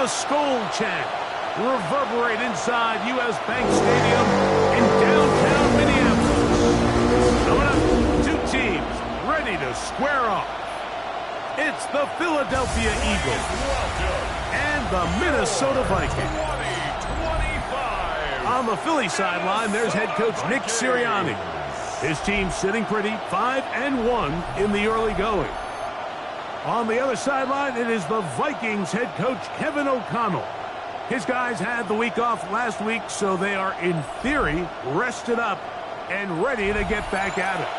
The Skol chant reverberate inside U.S. Bank Stadium in downtown Minneapolis. Coming up, two teams ready to square off. It's the Philadelphia Eagles and the Minnesota Vikings. On the Philly sideline, there's head coach Nick Sirianni. His team sitting pretty, 5-1 in the early going. On the other sideline, it is the Vikings head coach Kevin O'Connell. His guys had the week off last week, so they are, in theory, rested up and ready to get back at it.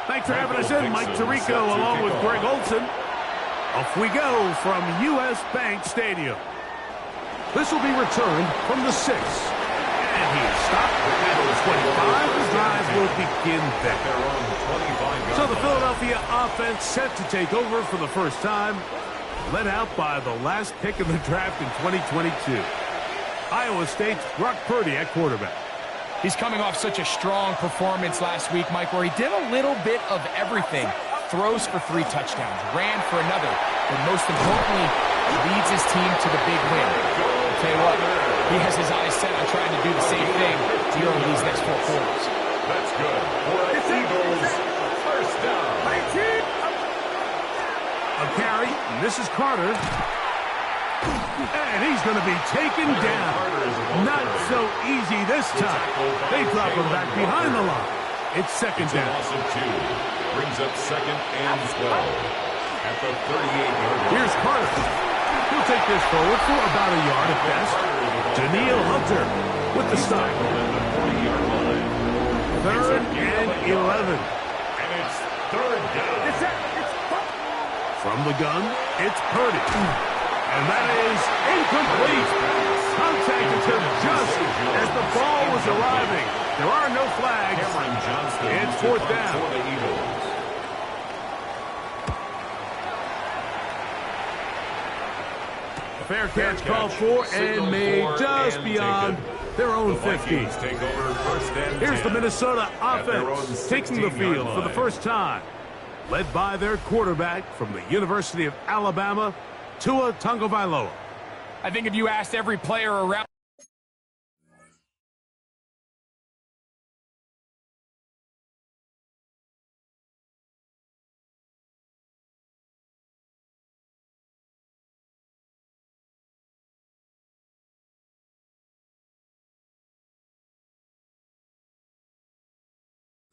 Thanks for having us in, Mike Tirico, along with Greg Olson. Off we go from U.S. Bank Stadium. This will be returned from the 6. And he is stopped at the 25. The drive will begin there. So the Philadelphia offense set to take over for the first time, led out by the last pick in the draft in 2022. Iowa State's Brock Purdy at quarterback. He's coming off such a strong performance last week, Mike, where he did a little bit of everything. Throws for 3 touchdowns, ran for another, but most importantly, leads his team to the big win. I'll tell you what, he has his eyes set on trying to do the same thing here in these next 4 quarters. That's good. For Eagles, first down. A carry, and this is Carter. And he's going to be taken down. Not so easy this time. They drop him back behind the line. It's second down. Loss of 2. Brings up second and 12. At the 38-yard line. Here's Carter. He'll take this forward for about a yard at best. Daniil Hunter with the stop. Third and 11. And it's third down. From the gun, it's Purdy. And that is incomplete. Contact occurred just as the ball was arriving. There are no flags. It's fourth down. For the Eagles. Fair catch called for and made just beyond their own 50. Here's the Minnesota offense taking the field for the first time, led by their quarterback from the University of Alabama, Tua Tagovailoa. I think if you asked every player around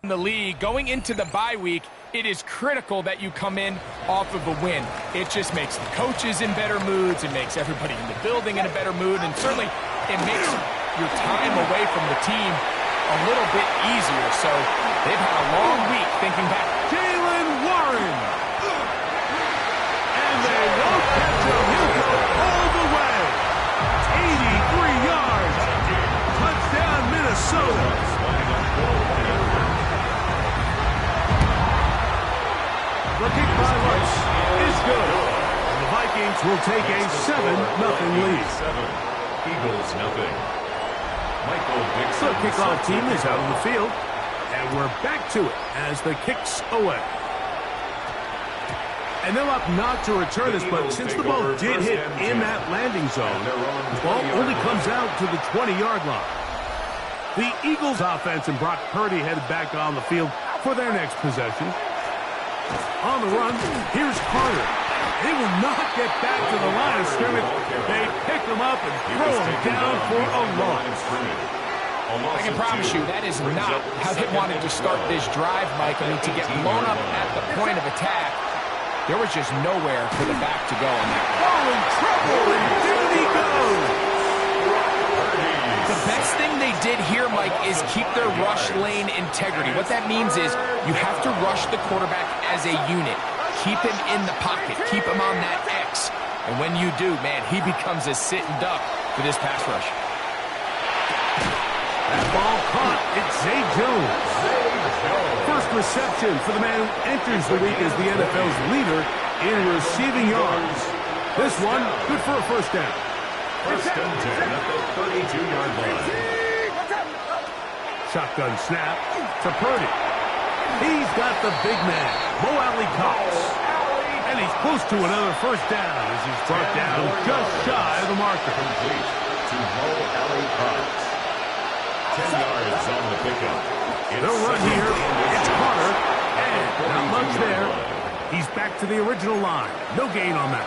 in the league, going into the bye week, it is critical that you come in off of a win. It just makes the coaches in better moods. It makes everybody in the building in a better mood. And certainly, it makes your time away from the team a little bit easier. So they've had a long week thinking back. Jalen Warren. And they won't catch him. He'll go all the way. 83 yards. Touchdown, Minnesota. The kick by Lutz is good. And the Vikings will take a 7-0 lead. Eagles nothing. Michael Dixon. The kickoff team is out on the field. And we're back to it as the kick's away. And they'll opt not to return this, but since the ball did hit in that landing zone, the ball only comes out to the 20-yard line. The Eagles offense and Brock Purdy headed back on the field for their next possession. On the run, here's Carter. They will not get back to the line of scrimmage. They pick him up and throw him down for a loss. I can promise you that is not how they wanted to start this drive, Mike. I mean, to get blown up at the point of attack, there was just nowhere for the back to go on that one. Oh, in trouble, and down he goes. The best thing they did here, Mike, is keep their rush lane integrity. What that means is you have to rush the quarterback as a unit. Keep him in the pocket. Keep him on that X. And when you do, man, he becomes a sitting duck for this pass rush. That ball caught. It's Zay Jones. First reception for the man who enters the league as the NFL's leader in receiving yards. This one, good for a first down. First and 10 at the 32-yard line. Shotgun snap to Purdy. He's got the big man, Mo Alley Cox. Close to another first down as he's brought down just shy of the marker. Complete to Mo Alley Cox. 10 yards on the pickup. They'll run here. It's Carter. And not much there. He's back to the original line. No gain on that.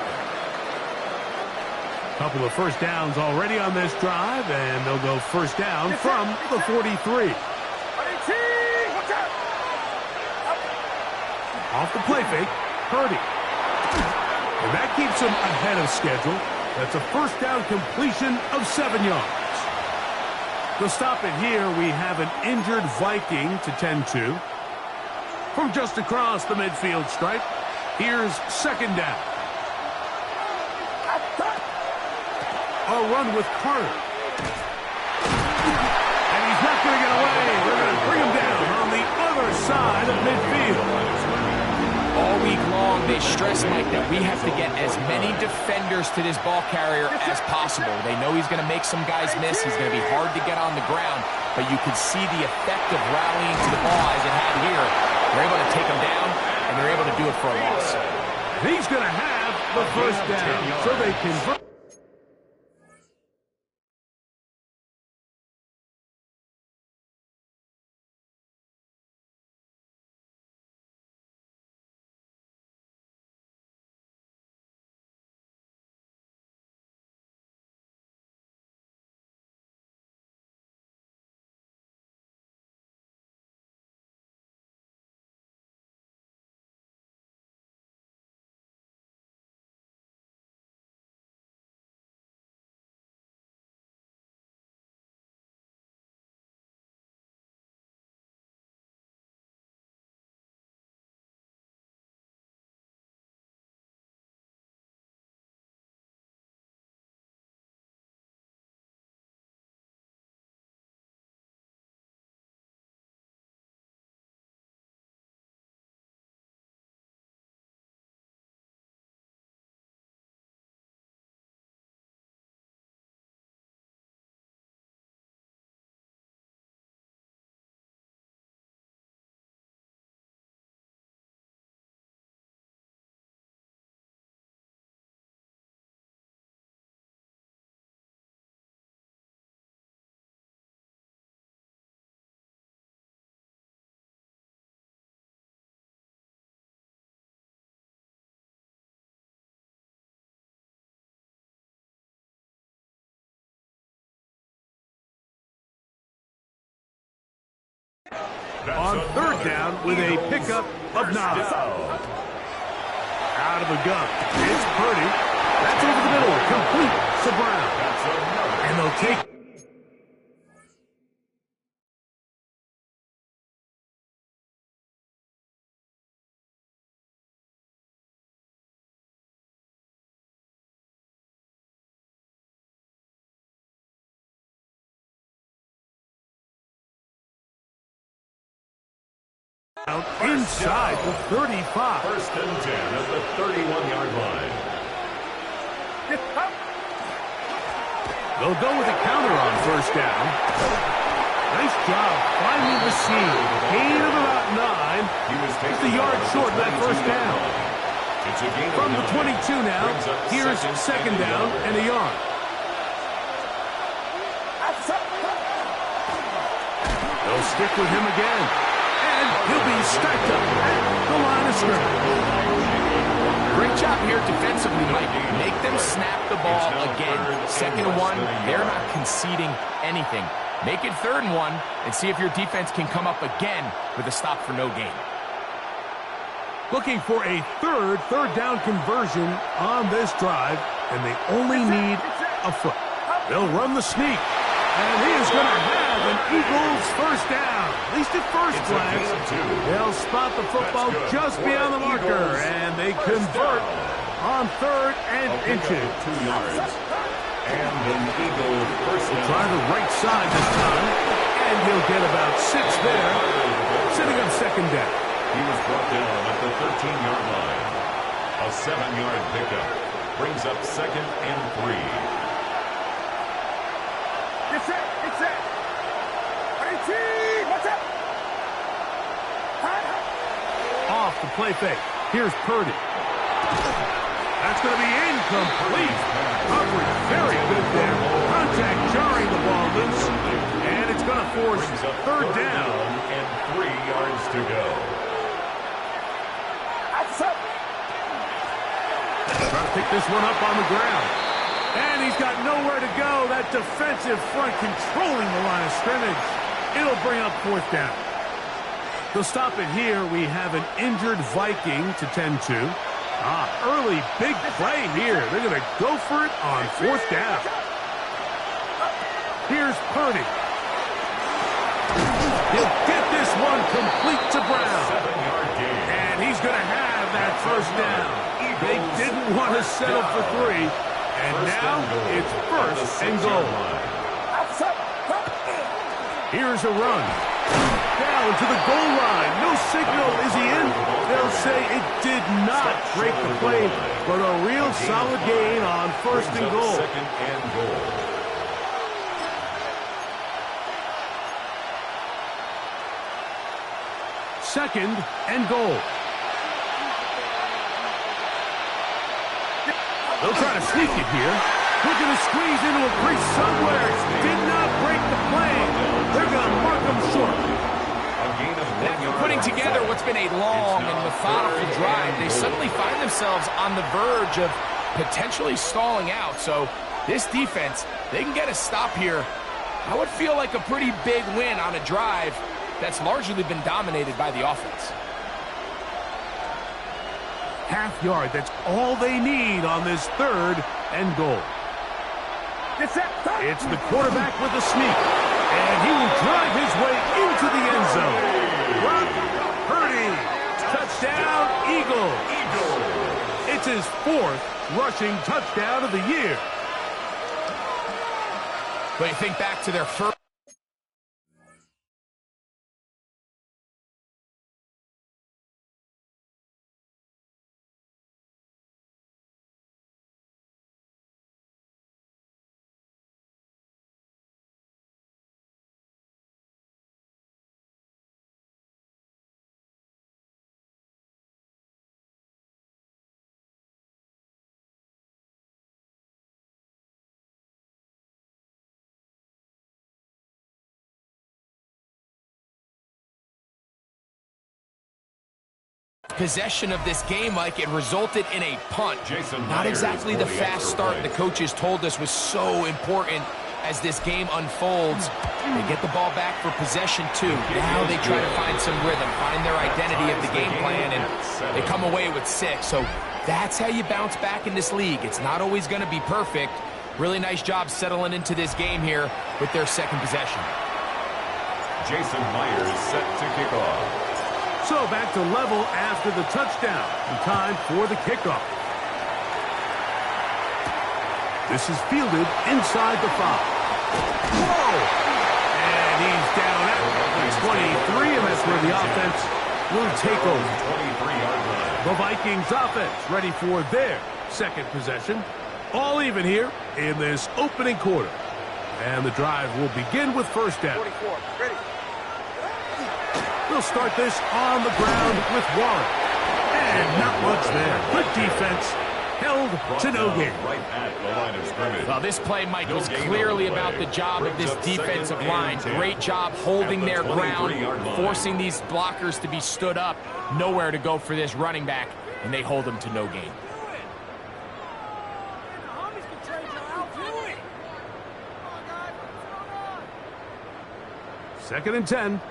Couple of first downs already on this drive, and they'll go first down from the 43. Off the play fake, Purdy. And that keeps him ahead of schedule. That's a first down completion of 7 yards. To stop it here, we have an injured Viking to tend to. From just across the midfield stripe, here's second down. A run with Carter. And he's not going to get away. They're going to bring him down on the other side of midfield. All week long, they stress, Mike, that we have to get as many defenders to this ball carrier as possible. They know he's going to make some guys miss. He's going to be hard to get on the ground. But you can see the effect of rallying to the ball as it had here. They're able to take him down, and they're able to do it for a loss. He's going to have the first down, so they convert. On third down with a pickup of 9. Out of the gun. It's Purdy. That's over the middle. Complete to Brown. And they'll take. Inside the 35. First and 10 at the 31-yard line. They'll go with a counter on first down. Nice job finding the seam. Gain of about 9. Just a yard short of that first down. From the 22 now, here's second down and a yard. They'll stick with him again. And he'll be stacked up at the line of scrimmage. Great job here defensively, Mike. Make them snap the ball again. Second and 1, they're not conceding anything. Make it third and 1 and see if your defense can come up again with a stop for no gain. Looking for a third down conversion on this drive, and they only need a foot. They'll run the sneak, and he is going to have an Eagles first down. At least at first glance, they'll spot the football just beyond the marker, and they convert on third and inches. 2 yards. And an Eagle first down. Try the right side this time, and he'll get about 6 there, sitting on second down. He was brought down at the 13-yard line. A 7-yard pickup brings up second and 3. It's it. What's up? Off the play fake. Here's Purdy. That's going to be incomplete. Coverage very good there. Contact jarring the ball loose. And it's going to force third down. And 3 yards to go. Trying to pick this one up on the ground. And he's got nowhere to go. That defensive front controlling the line of scrimmage. It'll bring up fourth down. They'll stop it here. We have an injured Viking to tend to. Early big play here. They're going to go for it on fourth down. Here's Purdy. He'll get this one complete to Brown. 7-yard gain. And he's going to have that first down. They didn't want to settle for 3. And now it's first and goal. Here's a run. Down to the goal line. No signal. Is he in? They'll say it did not break the play, but a real solid gain on first and goal. Second and goal. Second and goal. They'll try to sneak it here. Looking to squeeze into a crease somewhere. Did not break the play. They're going to mark them short. After putting together what's been a long and methodical drive, they suddenly find themselves on the verge of potentially stalling out. So this defense, they can get a stop here. I would feel like a pretty big win on a drive that's largely been dominated by the offense. Half yard, that's all they need on this third and goal. It's the quarterback with a sneak, and he will drive his way into the end zone. Brock Purdy, touchdown, Eagles. It's his 4th rushing touchdown of the year. But you think back to their first. Possession of this game, like it resulted in a punt. Not exactly the fast start the coaches told us was so important as this game unfolds. They get the ball back for possession 2. Now they try to find some rhythm, find their identity of the game plan, and they come away with 6. So that's how you bounce back in this league. It's not always going to be perfect. Really nice job settling into this game here with their second possession. Jason Myers set to kick off. So back to level after the touchdown. And time for the kickoff. This is fielded inside the 5. Whoa! And he's down at the 23, and that's where the offense will take over. 23-yard line. The Vikings offense ready for their second possession. All even here in this opening quarter. And the drive will begin with first down. 44, ready. We'll start this on the ground with Warren. And not much there. Good defense. Held to no gain. Right at the line of scrimmage. Well, this play, Mike, was clearly about the job of this defensive line. Great job holding their ground, forcing these blockers to be stood up. Nowhere to go for this running back, and they hold him to no gain. Second and 10.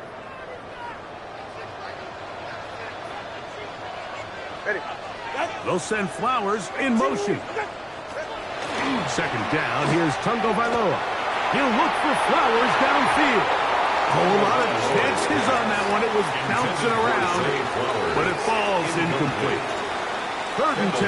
Ready. They'll send Flowers in motion. Second down, here's Tungo Vailoa. He'll look for Flowers downfield. Whole lot of chances on that one. It was bouncing around, but it falls incomplete. Third and 10.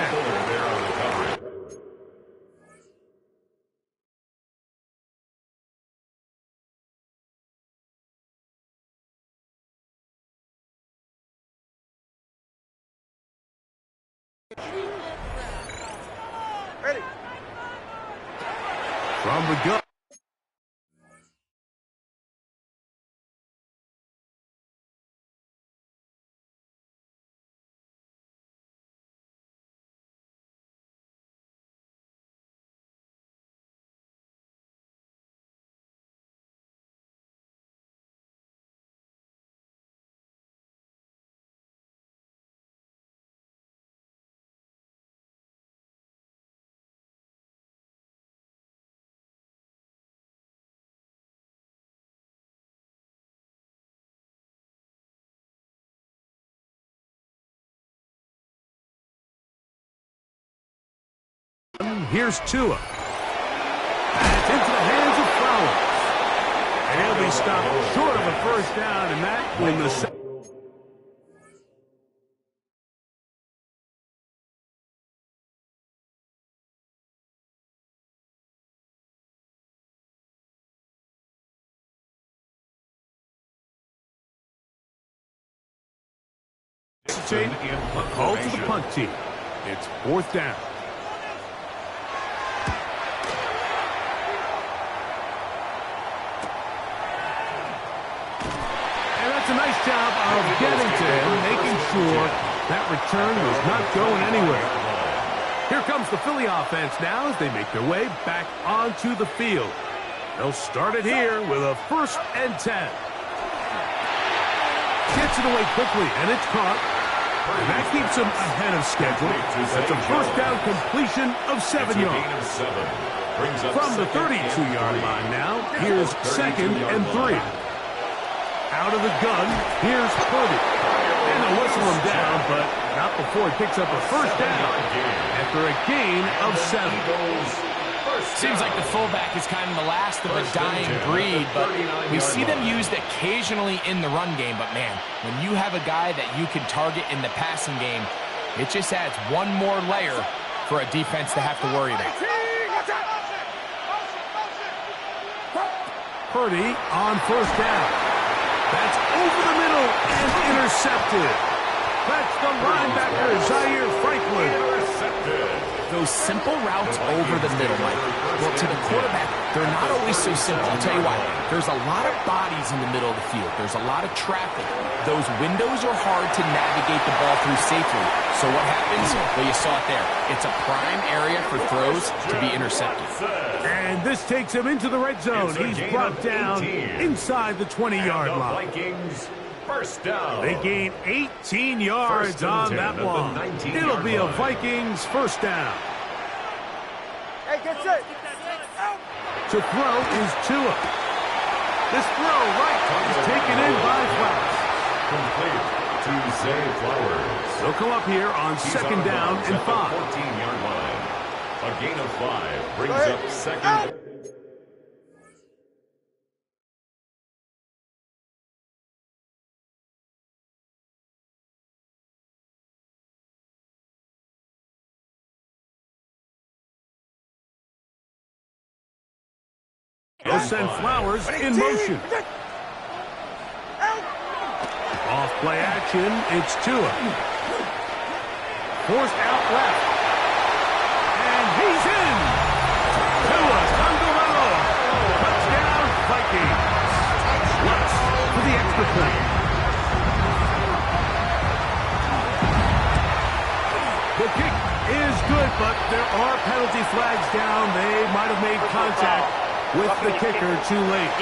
Ready. From the gun. Here's Tua. And it's into the hands of Flowers. And he'll be stopped short of a first down, and that when the a call to the punt team. It's fourth down. And that's a nice job of getting to him, making sure that return was not going anywhere. Here comes the Philly offense now as they make their way back onto the field. They'll start it here with a 1st and 10. Gets it away quickly, and it's caught. And that keeps him ahead of schedule. That's a first down completion of 7 yards. From the 32-yard line now, here's 2nd and 3. Out of the gun, here's Purdy. And they'll whistle him down, but not before he picks up a first down after a gain of 7. Seems like the fullback is kind of the last of a dying breed, but we see them used occasionally in the run game. But, man, when you have a guy that you can target in the passing game, it just adds one more layer for a defense to have to worry about. Purdy on first down. That's over the middle and intercepted. That's the linebacker, Zaire Franklin. Those simple routes over the middle, Mike. Well, to the quarterback, they're not always so simple. I'll tell you why. There's a lot of bodies in the middle of the field. There's a lot of traffic. Those windows are hard to navigate the ball through safely. So what happens? Well, you saw it there. It's a prime area for throws to be intercepted. And this takes him into the red zone. He's brought down inside the 20-yard line. First down. They gain 18 yards on that one. It'll be a Vikings first down. Hey, get set. To throw is Tua. This throw right is taken in by Flowers. Complete to Zay Flowers. They'll come up here on 2nd down and 5. 14-yard line. A gain of 5 brings up 2nd. They'll send Flowers in motion. Off play action, it's Tua. Forced out left. And he's in. Tua Tagovailoa. Touchdown, Vikings. Lutz for the extra point. The kick is good, but there are penalty flags down. They might have made contact with the kicker too late.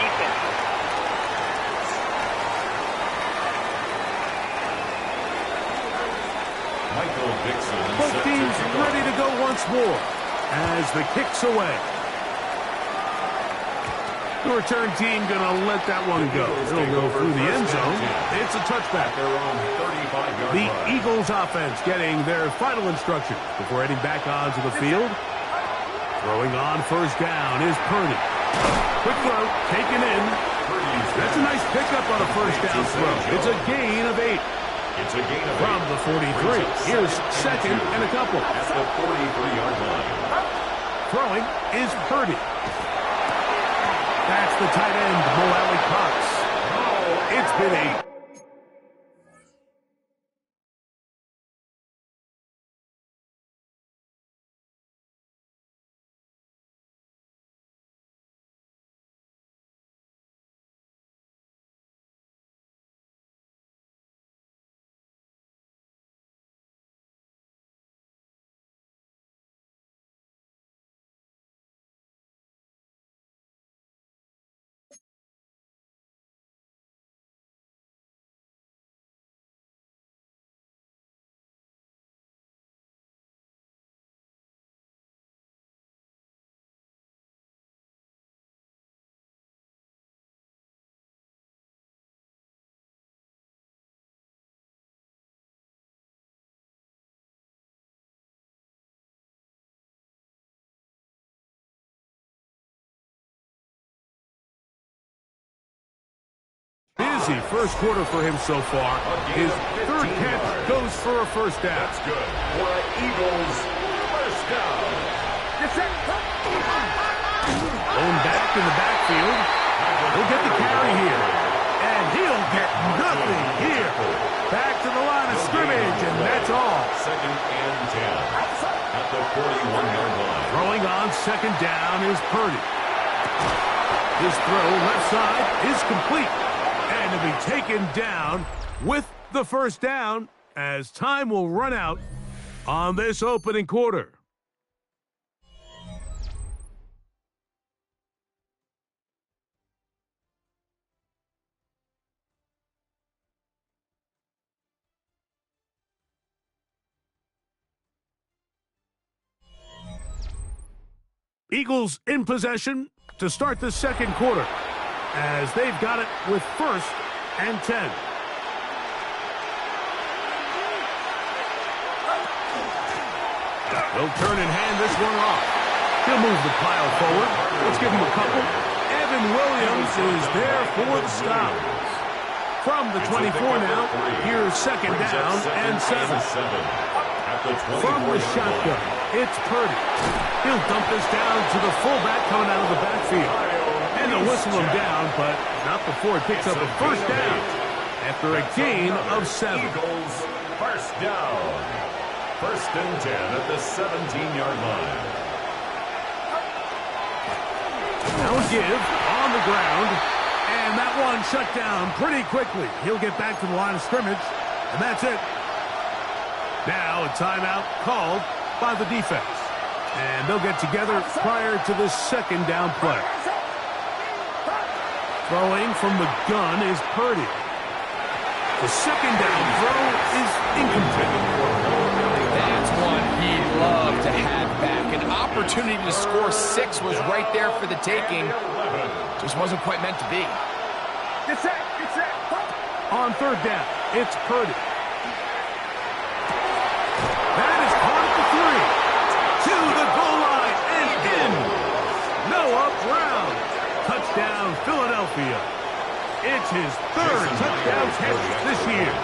Both teams ready to go once more as the kick's away. The return team going to let that one go. It'll go through the end zone. It's a touchback. The Eagles offense getting their final instructions before heading back onto the field. Throwing on first down is Purdy. Quick throw, taken in. That's a nice pickup on a first down throw. It's a gain of 8. From the 43. Here's 2nd and a couple. At the 43-yard line. Throwing is Purdy. That's the tight end, Mo Alley Cox. It's been 8. busy first quarter for him so far. His third catch goes for a first down. That's good for an Eagles first down. Going back in the backfield. He'll get the carry here. And he'll get nothing here. Back to the line of scrimmage, and that's all. Second and 10 at the 41-yard line. Throwing on second down is Purdy. His throw left side is complete. And to be taken down with the first down as time will run out on this opening quarter. Eagles in possession to start the second quarter as they've got it with first and 10. They'll turn and hand this one off. He'll move the pile forward. Let's give him a couple. Evan Williams is there for the stop. From the 24 now, here's second down and 7. From the shotgun, it's Purdy. He'll dump this down to the fullback coming out of the backfield. And they'll whistle him down, but not before it picks up a first down after a gain of 7. Eagles first down. First and 10 at the 17-yard line. Now a give on the ground. And that one shut down pretty quickly. He'll get back to the line of scrimmage, and that's it. Now a timeout called by the defense. And they'll get together prior to the second down play. Throwing from the gun is Purdy. The second down throw is incomplete. That's one he'd love to have back. An opportunity to score 6 was right there for the taking. Just wasn't quite meant to be. Get set, get set. On third down, it's Purdy. That is caught at the 3. To the goal line and in. Noah Brown. Touchdown, Philadelphia. It's his third touchdown catch this year.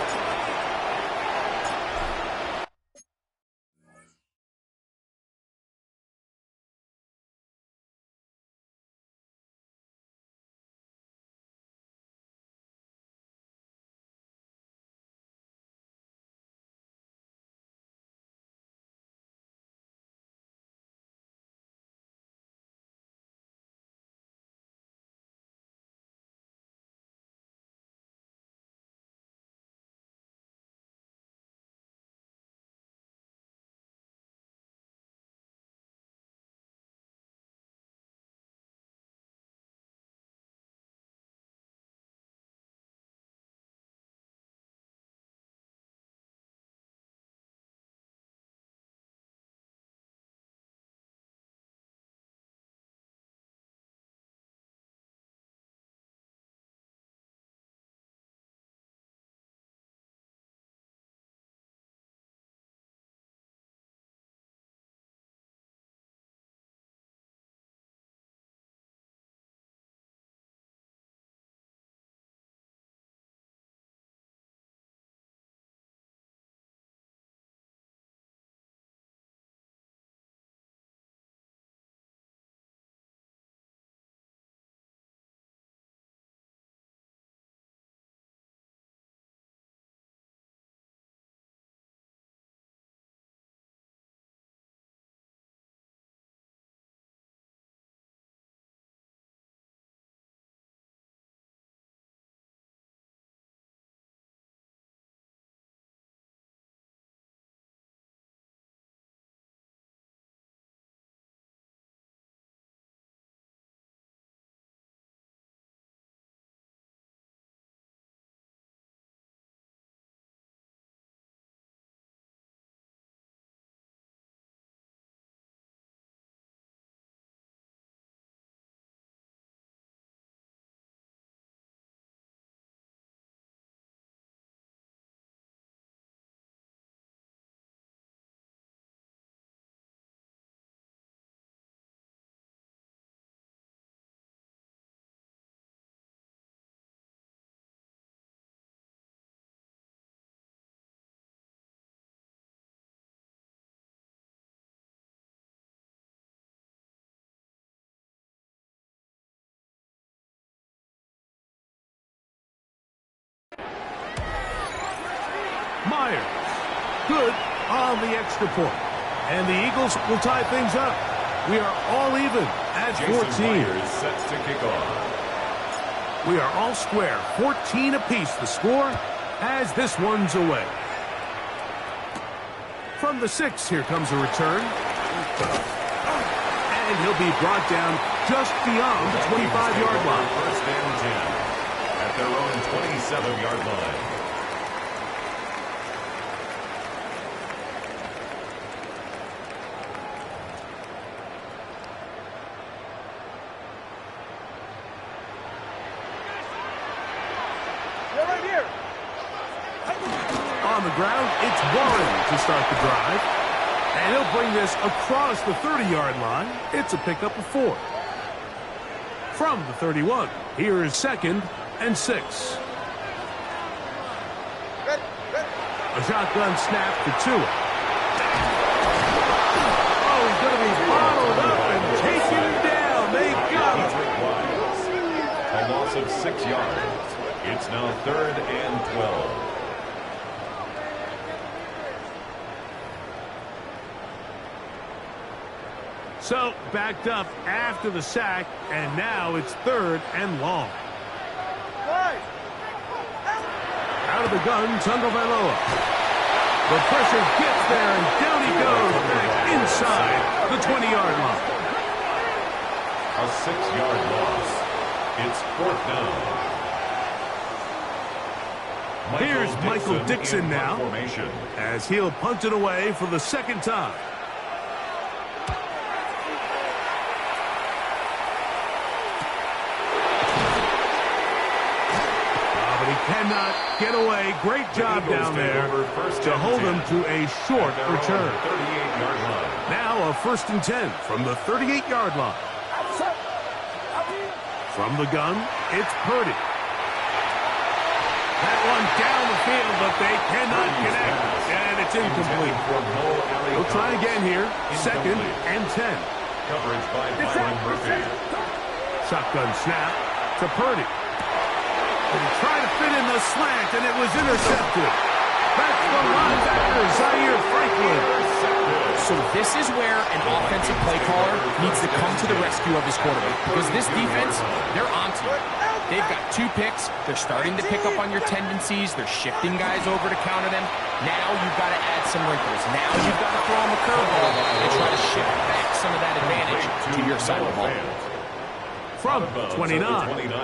Myers. Good on the extra point. And the Eagles will tie things up. We are all even at 14. Myers set to kick off. We are all square. 14 apiece the score as this one's away. From the 6, here comes a return. And he'll be brought down just beyond the 25-yard line. First and 10 at their own 27-yard line. On the ground, it's Warren to start the drive. And he'll bring this across the 30-yard line. It's a pickup of 4. From the 31, here is 2nd and 6. A shotgun snap to Tua. Oh, he's going to be bottled up and taken down. They got him. A loss of 6 yards. It's now 3rd and 12. So, backed up after the sack, and now it's 3rd and long. Out of the gun, Tagovailoa. The pressure gets there, and down he goes back inside the 20-yard line. A 6-yard loss. It's 4th down. Here's Michael Dixon now, formation, as he'll punt it away for the 2nd time. Cannot get away. Great job down there to hold him to a short return. 38-yard line. Now a 1st and 10 from the 38-yard line. From the gun, it's Purdy. That one down the field, but they cannot connect. And it's incomplete. They'll try again here. 2nd and 10. Coverage by Byron Murphy. Shotgun snap to Purdy. He tried to fit in the slant, and it was intercepted. That's the linebacker, Zaire Franklin. So this is where an offensive play caller needs to come to the rescue of his quarterback. Because this defense, they're onto you. They've got 2 picks. They're starting to pick up on your tendencies. They're shifting guys over to counter them. Now you've got to add some wrinkles. Now you've got to throw them a curveball and try to shift back some of that advantage to your side of the ball. From 29,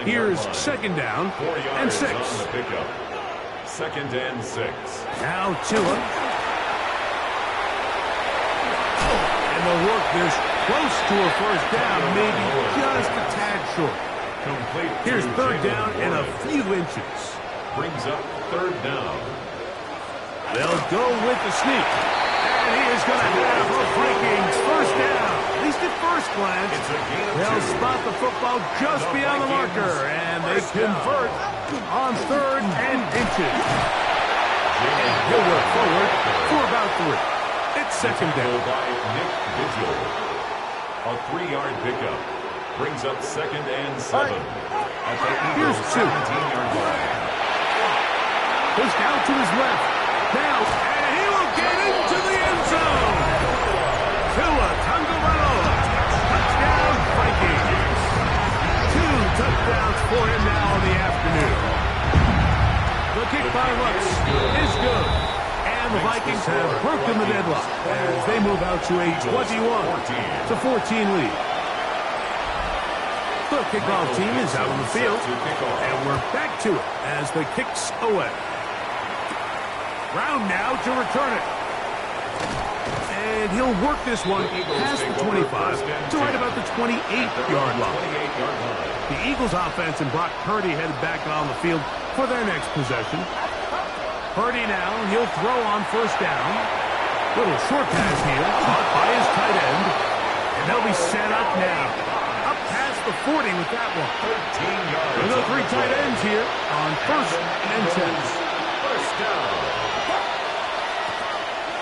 here's 2nd down and 6. 2nd and 6. Now Tua. And they'll work this close to a 1st down, maybe just a tad short. Complete. Here's 3rd down and a few inches. Brings up 3rd down. They'll go with the sneak. And he is going to have a Vikings 1st down. At least at first glance, they'll spot the football just beyond the marker, and they convert on 3rd and inches. And he'll work forward for about 3. It's 2nd down. By Nick Vigil. A 3-yard pickup. Brings up 2nd and 7. At the Here's 2. 17-yard line. Pushed out to his left. Now, and he will get into the end zone. Tua Tagovailoa. Touchdown, Vikings. 2 touchdowns for him now in the afternoon. The kick by Lutz is good. And the Vikings have broken the deadlock as they move out to a 21-14 lead. The kickoff team is out on the field, and we're back to it as the kick's away. Brown now to return it. And he'll work this one past the 25 to right about the 28-yard line. The Eagles offense and Brock Purdy headed back on the field for their next possession. Purdy now, he'll throw on 1st down. Little short pass here, caught by his tight end. And they'll be set up now. Up past the 40 with that one. 13 yards. There's the 3 tight ends here on 1st and 10. 1st down.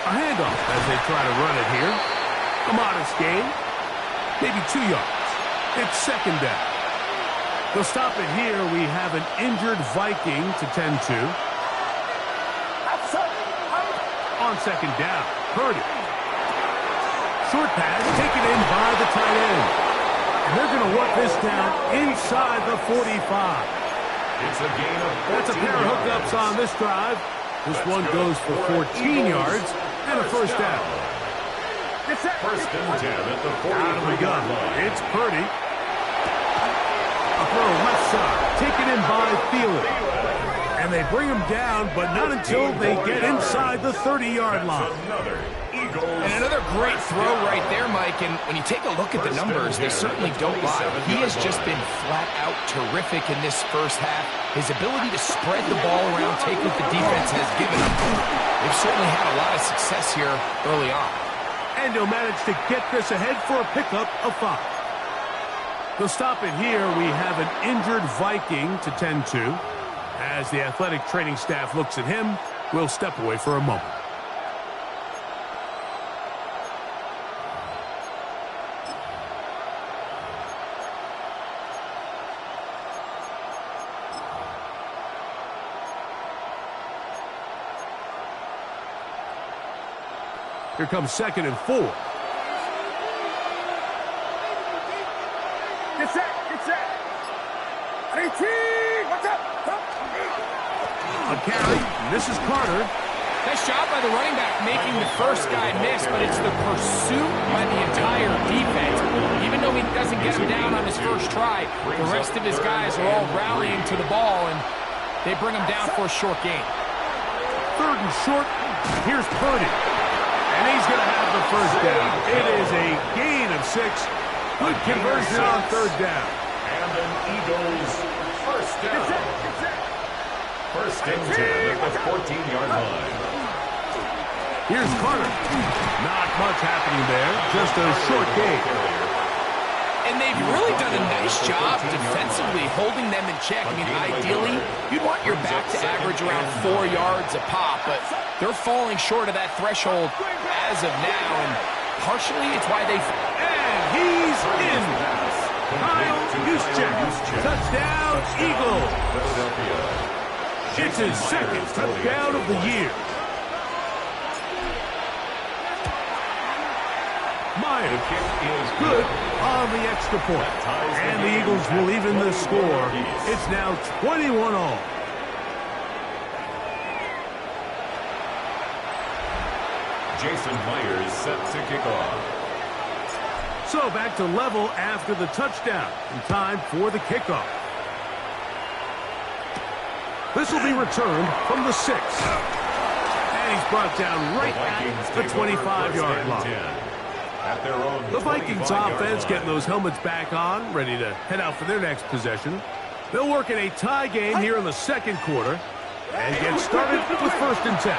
A handoff as they try to run it here. A modest gain. Maybe 2 yards. It's 2nd down. They'll stop it here. We have an injured Viking to tend to. On second down, Purdy. Short pass taken in by the tight end. And they're going to work this down inside the 45. It's a gain of 14 That's a pair of hookups on this drive. This one goes for 14 yards and a first down. First and 10 at the 40 Out of the gun. line. It's Purdy. A throw left side, taken in by Thielen. And they bring him down, but not until they get inside the 30-yard line. And another great throw right there, Mike. And when you take a look at the numbers, they certainly don't lie. He has just been flat-out terrific in this first half. His ability to spread the ball around, take what the defense has given him. They've certainly had a lot of success here early on. And he'll manage to get this ahead for a pickup of 5. They'll stop it here. We have an injured Viking to tend to. As the athletic training staff looks at him, we'll step away for a moment. Here comes 2nd and 4. Get set, get set. 18, what's up? A carry, this is Carter. Nice job by the running back making the first guy miss, but it's the pursuit by the entire defense. Even though he doesn't get him down on his first try, the rest of his guys are all rallying to the ball, and they bring him down for a short gain. 3rd and short, here's Purdy. And he's going to have the first down. It is a gain of 6. Good conversion on 3rd down. And an Eagles first down. First and 10 at the 14-yard line. Here's Carter. Not much happening there. Just a short gain. And they've really done a nice job defensively holding them in check. I mean, ideally, you'd want your back to average around 4 yards a pop, but they're falling short of that threshold as of now, and partially it's why they... And he's in. Kyle Juszczyk. Touchdown, Eagles. It's his 2nd touchdown of the year. Meyer is good on the extra point. And the Eagles will even the score. It's now 21-all. Jason Myers set to kick off. So back to level after the touchdown. And time for the kickoff. This will be returned from the 6. And he's brought down right at the 25-yard line. The Vikings offense getting those helmets back on, ready to head out for their next possession. They'll work in a tie game here in the 2nd quarter and get started with 1st and 10.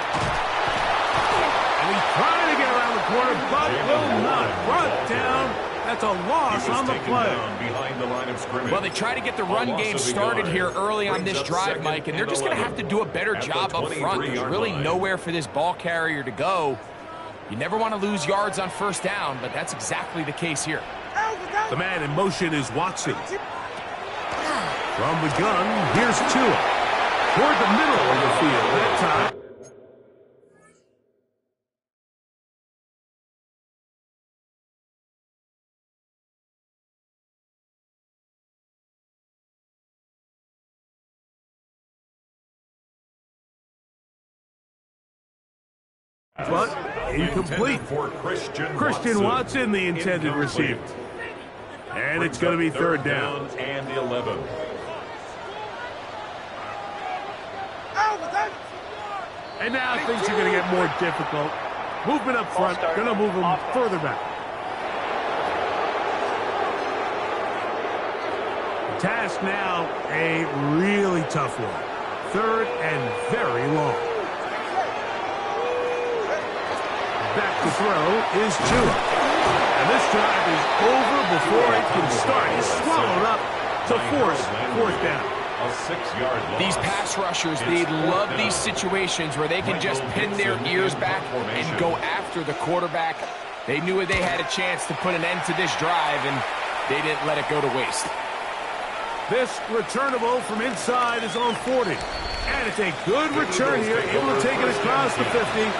And he's trying to get around the corner, but will not. Brought down. That's a loss on the play. Behind the line of scrimmage. Well, they try to get the run game started here early on this drive, Mike, and they're just going to have to do a better job up front. There's really nowhere for this ball carrier to go. You never want to lose yards on 1st down, but that's exactly the case here. The man in motion is Watson. From the gun, here's Tua. Toward the middle of the field that time. But incomplete. For Christian Watson, the intended receiver. And it's going to be 3rd down. And 11. And now things are going to get more difficult. Movement up front, going to move them further back. The task now, a really tough one. 3rd and very long. Back to throw is Tua. And this drive is over before it can start. He's swallowed up to force 4th down. A 6-yard loss. These pass rushers, they love these situations where they can just pin their ears back and go after the quarterback. They knew they had a chance to put an end to this drive, and they didn't let it go to waste. This returnable from inside is on 40. And it's a good return here, able to take it across the 50.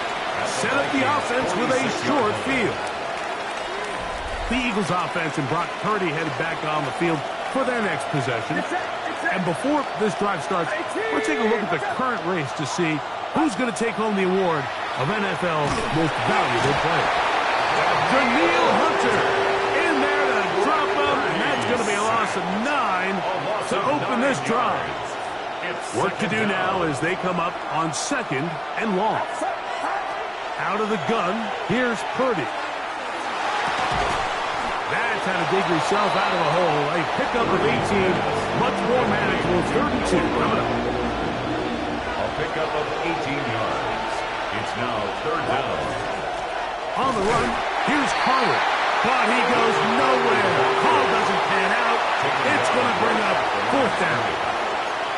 set up the offense with a short field. The Eagles offense and Brock Purdy headed back on the field for their next possession. And before this drive starts, we'll take a look at the current race to see who's going to take home the award of NFL's most valuable player. Daniil Hunter in there to drop him, and that's going to be a loss of 9 to open this drive. Work to do now as they come up on 2nd and long. Out of the gun, here's Purdy. That's how to dig yourself out of a hole. A pickup of 18, much more manageable. 32 coming up. A pickup of 18 yards. It's now 3rd down. On the run, here's Carter. But he goes nowhere. Call doesn't pan out. It's going to bring up 4th down.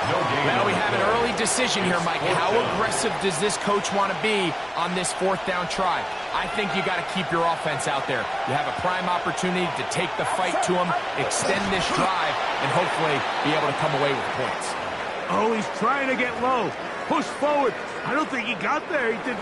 Well, we have an early decision here, Mike. How aggressive does this coach want to be on this 4th down try? I think you got to keep your offense out there. You have a prime opportunity to take the fight to them, extend this drive, and hopefully be able to come away with points. Oh, he's trying to get low. Push forward. I don't think he got there. He did.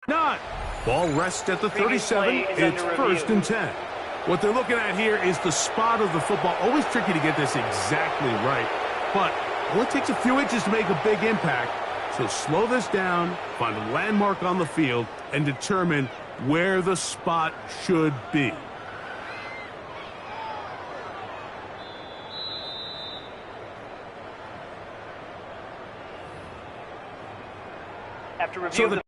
Not. Ball rests at the 37. It's 1st and 10. What they're looking at here is the spot of the football. Always tricky to get this exactly right, but it only takes a few inches to make a big impact. So slow this down, find a landmark on the field, and determine where the spot should be. After review,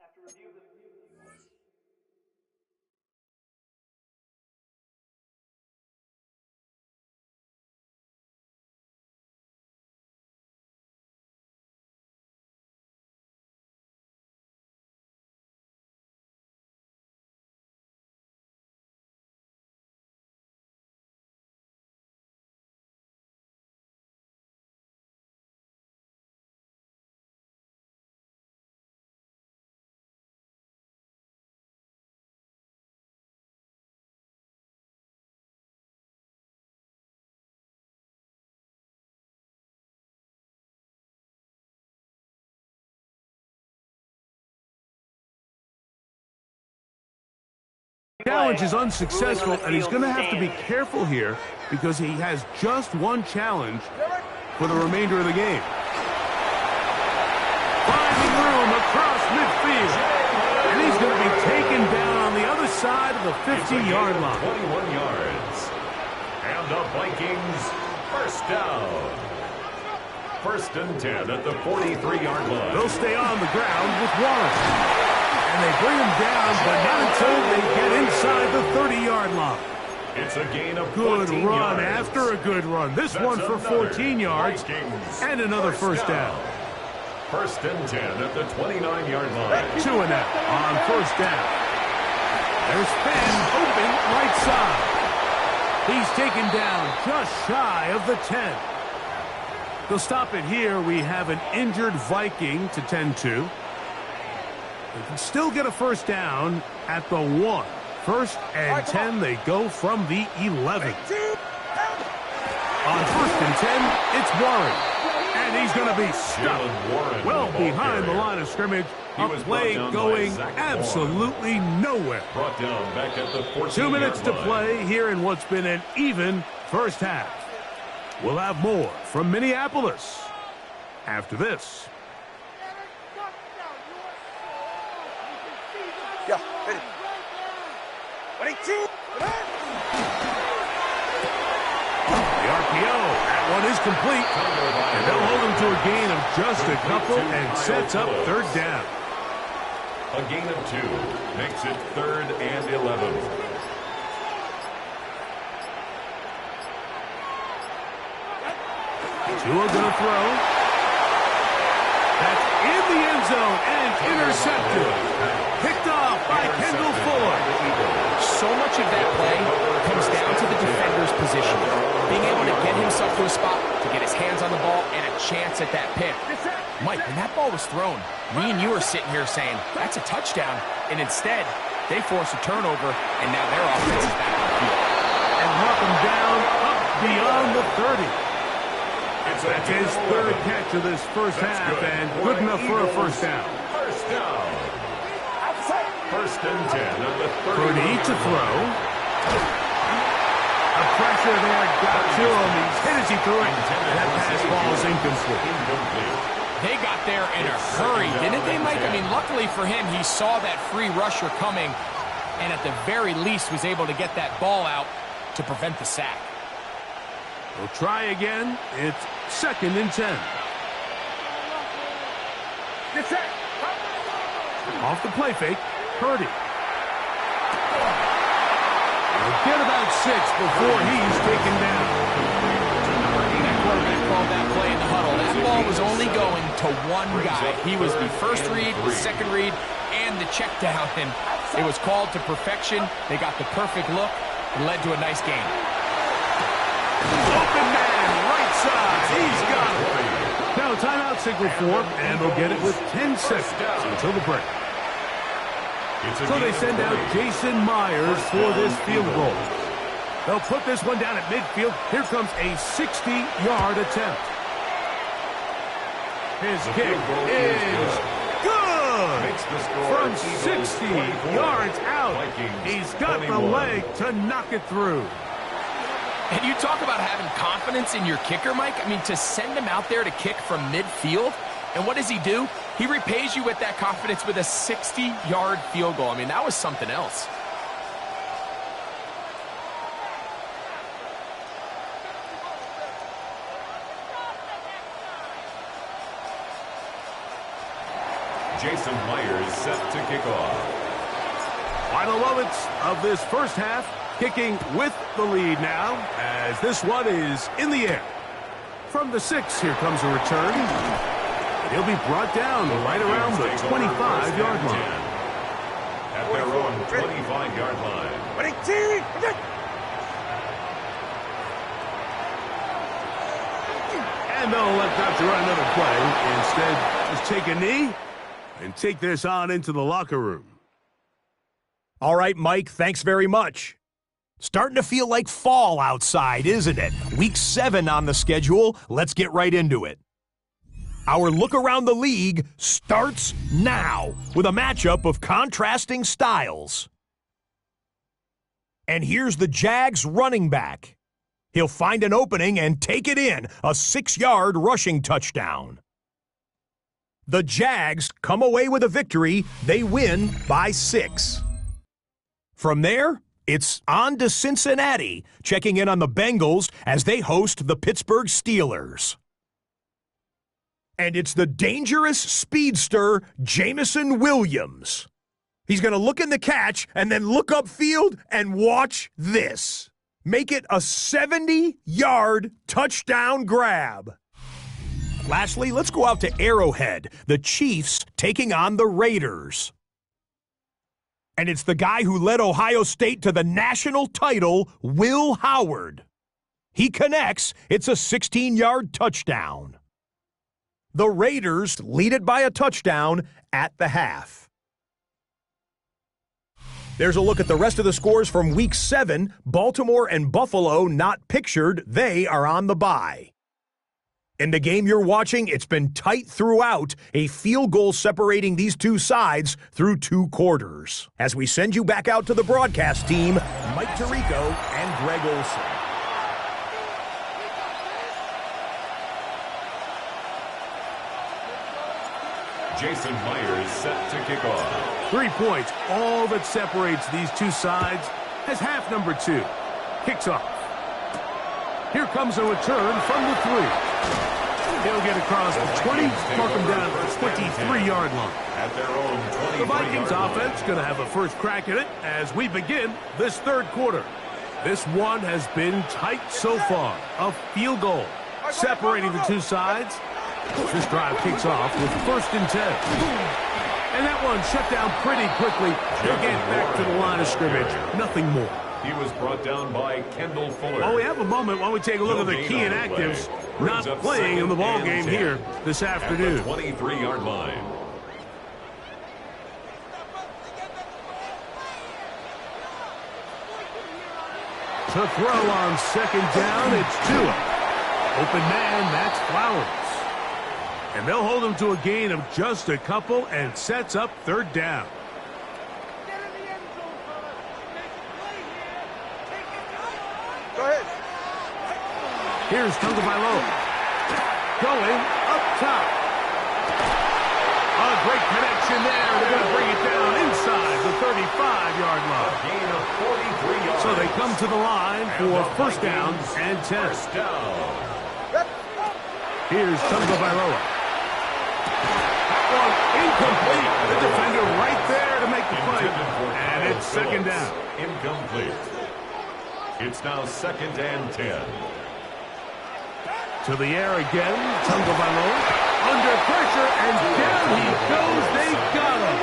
Challenge is unsuccessful, and he's going to have to be careful here because he has just one challenge for the remainder of the game. Finding room across midfield, and he's going to be taken down on the other side of the 50-yard line. 21 yards. And the Vikings 1st down. 1st and 10 at the 43-yard line. They'll stay on the ground with Warren. And they bring him down, but not until they get inside the 30-yard line. It's a gain of good 14 run yards. After a good run. This That's one for 14 yards Vikings and another 1st down. 1st and 10 at the 29-yard line. 2 and out on 1st down. There's Fenn open right side. He's taken down just shy of the 10. They'll stop it here. We have an injured Viking to tend to. They can still get a 1st down at the 1. 1st and 10, they go from the 11. On 1st and 10, it's Warren. And he's going to be stuck well behind the line of scrimmage. A play going absolutely nowhere. Brought down back at the 14-yard 2 minutes to line. play here in what's been an even 1st half. We'll have more from Minneapolis after this. Yeah, ready. 22. The RPO, that one is complete. And they'll hold him to a gain of just a couple and sets up 3rd down. A gain of 2 makes it 3rd and 11. Tua gonna throw. That's in the end zone and intercepted. Picked off by Kendall Ford. so much of that play comes down to the defender's positioning. Being able to get himself to a spot, to get his hands on the ball, and a chance at that pick. Mike, when that ball was thrown, me and you are sitting here saying, that's a touchdown. And instead, they force a turnover, and now their offense is back on the field. And knock him down up beyond the 30. That's his third catch of this first half, and good enough for a first down. First down. First and 10 at the 30. Purdy to throw. The pressure there got to him. He's hit as he threw it. That pass ball is incomplete. They got there in a hurry, didn't they, Mike? I mean, luckily for him, he saw that free rusher coming, and at the very least was able to get that ball out to prevent the sack. We'll try again. It's second and 10. Off the play fake, Purdy. He'll get about 6 before he's taken down. That quarterback called that play in the huddle. That ball was only going to one guy. He was the first read, the second read, and the check down. And it was called to perfection. They got the perfect look and led to a nice game. Open man, right side. He's got it. Now timeout signal for him, and they'll get it with 10 seconds until the break. So they send out Jason Myers for this field goal. They'll put this one down at midfield. Here comes a 60-yard attempt. His kick is good. From 60 yards out, he's got the leg to knock it through. And you talk about having confidence in your kicker, Mike. I mean, to send him out there to kick from midfield, and what does he do? He repays you with that confidence with a 60-yard field goal. I mean, that was something else. Jason Myers set to kick off. Final moments of this first half. Kicking with the lead now, as this one is in the air. From the 6, here comes a return. He'll be brought down right around the 25-yard line. At their own 25-yard line. And they'll let Dr. run another play. Instead, just take a knee and take this on into the locker room. All right, Mike, thanks very much. Starting to feel like fall outside, isn't it? Week 7 on the schedule. Let's get right into it. Our look around the league starts now with a matchup of contrasting styles. And here's the Jags running back. He'll find an opening and take it in, a 6-yard rushing touchdown. The Jags come away with a victory. They win by 6. From there, it's on to Cincinnati, checking in on the Bengals as they host the Pittsburgh Steelers. And it's the dangerous speedster, Jameson Williams. He's going to look in the catch and then look upfield and watch this. Make it a 70-yard touchdown grab. Lastly, let's go out to Arrowhead, the Chiefs taking on the Raiders. And it's the guy who led Ohio State to the national title, Will Howard. He connects. It's a 16-yard touchdown. The Raiders lead it by a touchdown at the half. There's a look at the rest of the scores from Week 7. Baltimore and Buffalo not pictured. They are on the bye. In the game you're watching, it's been tight throughout, a field goal separating these two sides through 2 quarters. As we send you back out to the broadcast team, Mike Tirico and Greg Olson. Jason Myers set to kick off. 3 points, all that separates these two sides, as half number 2 kicks off. Here comes a return from the 3. He'll get across the 20, mark him down at the 23-yard line. At their own 23-yard The Vikings line. offense going to have a first crack at it as we begin this third quarter. This one has been tight so far. A field goal separating the two sides. This drive kicks off with 1st and 10. And that one shut down pretty quickly. They get back to the line of scrimmage. Nothing more. He was brought down by Kendall Fuller. Well, we have a moment while we take a look at the key inactives not playing in the ball game here this afternoon. 23-yard line. To throw on 2nd down, it's Tua. Open man, that's Flowers. And they'll hold him to a gain of just a couple and sets up 3rd down. Go ahead. Here's Tagovailoa. Going up top. A great connection there. They're going to bring it down inside the 35-yard line. Gain of 43 yards. So they come to the line for 1st down and 10. First down. Here's Tagovailoa. That one incomplete. The defender right there to make the play. And it's 2nd down. Incomplete. It's now 2nd and 10. To the air again. Tagovailoa. Under pressure, and down he goes. They got him.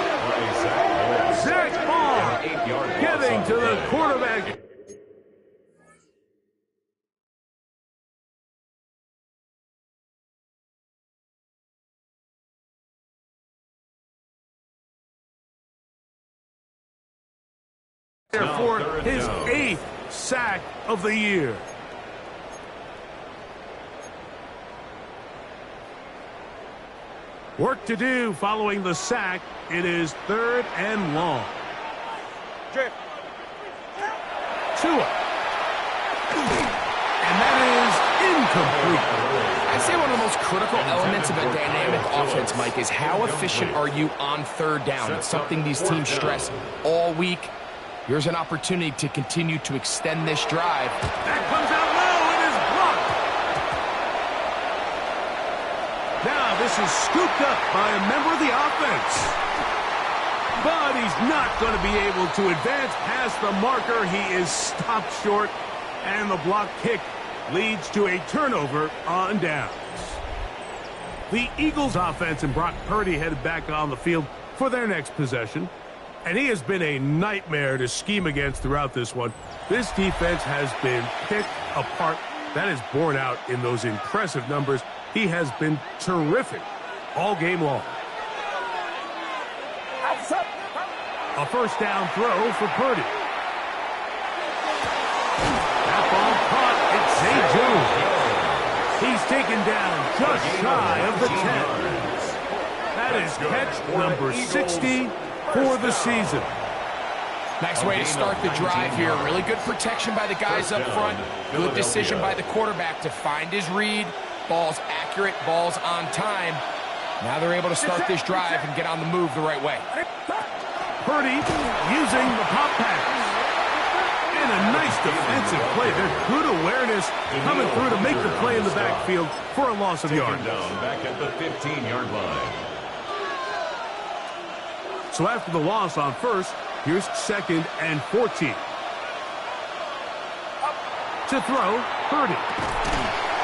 Zach Ball getting to the quarterback. For his 8th sack of the year. Work to do following the sack. It is 3rd and long. Tua. And that is incomplete. I'd say one of the most critical elements of a dynamic offense, Mike, is how efficient are you on 3rd down. It's something these teams stress all week. Here's an opportunity to continue to extend this drive. That comes out low. It is blocked. Now this is scooped up by a member of the offense. But he's not going to be able to advance past the marker. He is stopped short. And the block kick leads to a turnover on downs. The Eagles offense and Brock Purdy headed back on the field for their next possession. And he has been a nightmare to scheme against throughout this one. This defense has been picked apart. That is borne out in those impressive numbers. He has been terrific all game long. A 1st down throw for Purdy. That ball caught. It's Zay Jones. He's taken down just shy of the 10. That is catch number 60 for the season. Nice way to start the drive here. Really good protection by the guys up front. Good decision by the quarterback to find his read. Ball's accurate, ball's on time. Now they're able to start this drive and get on the move the right way. Purdy using the pop pass. And a nice defensive play. There's good awareness coming through to make the play in the backfield for a loss of yards. Down back at the 15-yard line. So after the loss on 1st, here's 2nd and 14. To throw, Purdy.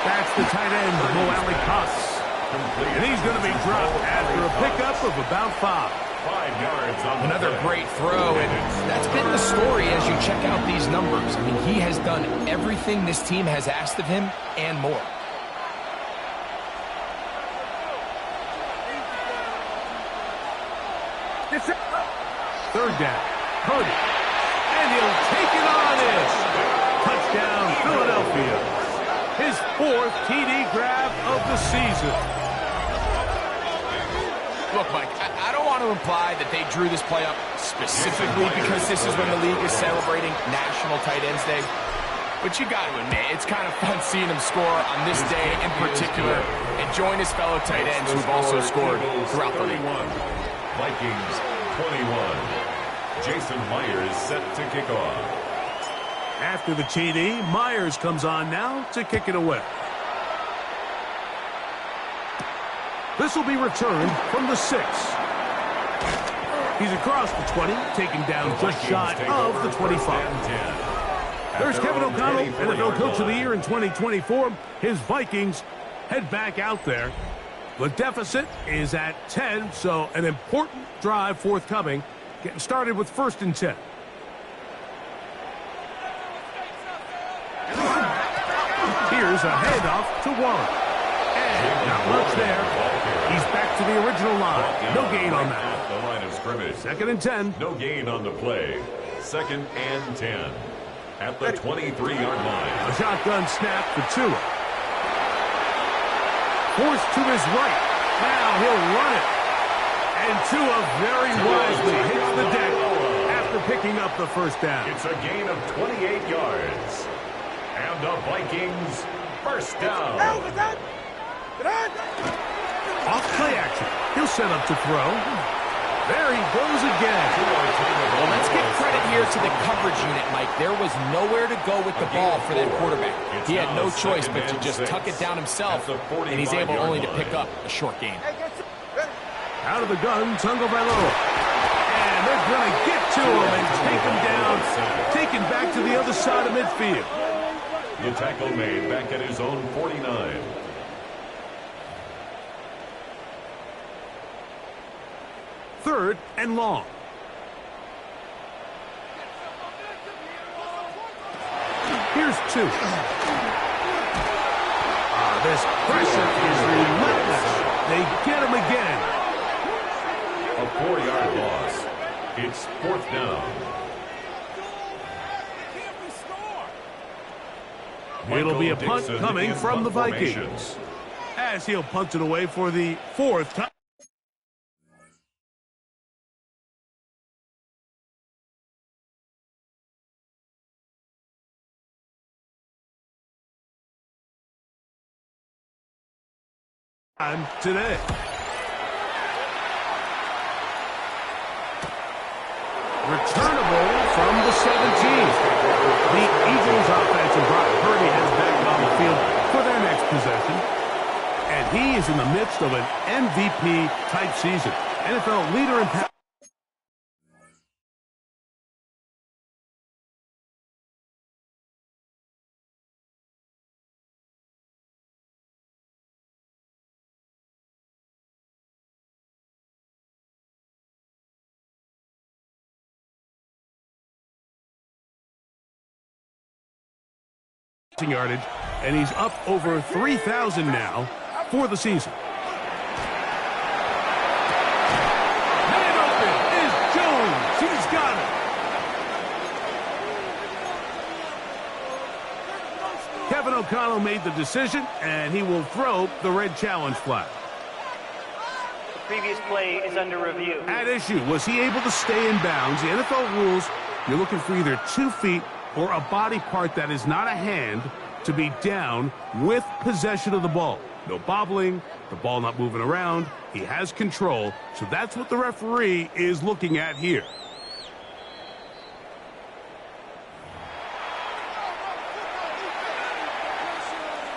That's the tight end, Mo Alley-Cox. And he's going to be dropped after a pickup of about 5. 5 yards on Another great throw, and that's been the story as you check out these numbers. I mean, he has done everything this team has asked of him and more. Third down, Purdy. And he'll take it on in. Touchdown, Philadelphia. His 4th TD grab of the season. Look, Mike, I don't want to imply that they drew this play up specifically because this is when the league is celebrating National Tight Ends Day. But you got to admit, it's kind of fun seeing him score on this day in particular and join his fellow tight ends who've also scored throughout the league. Vikings 21. Jason Myers set to kick off. After the TD, Myers comes on now to kick it away. This will be returned from the 6. He's across the 20, taken down just shy of the 25. There's Kevin O'Connell, NFL Coach of the Year in 2024. His Vikings head back out there The deficit is at 10, so an important drive forthcoming. Getting started with 1st and 10. Here's a handoff to Warren. And not much there. He's back to the original line. No gain on that. The line of scrimmage. 2nd and 10. No gain on the play. 2nd and 10. At the 23-yard line. A shotgun snap for Tua. Forced to his right. Now he'll run it. And Tua very wisely hits the deck after picking up the 1st down. It's a gain of 28 yards. And the Vikings 1st down. Off play action. He'll set up to throw. There he goes again. Well, let's give credit here to the coverage unit, Mike. There was nowhere to go with the ball for that quarterback. He had no choice but to just tuck it down himself, and he's able only to pick up a short gain. Out of the gun, Tagovailoa. And they're going to get to him and take him down. Taken back to the other side of midfield. The tackle made back at his own 49. Third and long. Here's 2. This pressure is relentless. They get him again. A 4-yard loss. It's 4th down. It'll be a Michael punt Dixon coming in from the punt Vikings. formations. As he'll punt it away for the 4th time. Today. Returnable from the 17. The Eagles offense and Brock Purdy heads back on the field for their next possession. And he is in the midst of an MVP-type season. NFL leader in pass. Yardage, and he's up over 3,000 now for the season. Man open is Jones. He's got it. Kevin O'Connell made the decision, and he will throw the red challenge flag. The previous play is under review. At issue, was he able to stay in bounds? The NFL rules, you're looking for either 2 feet or a body part that is not a hand to be down with possession of the ball. No bobbling, the ball not moving around. He has control, so that's what the referee is looking at here.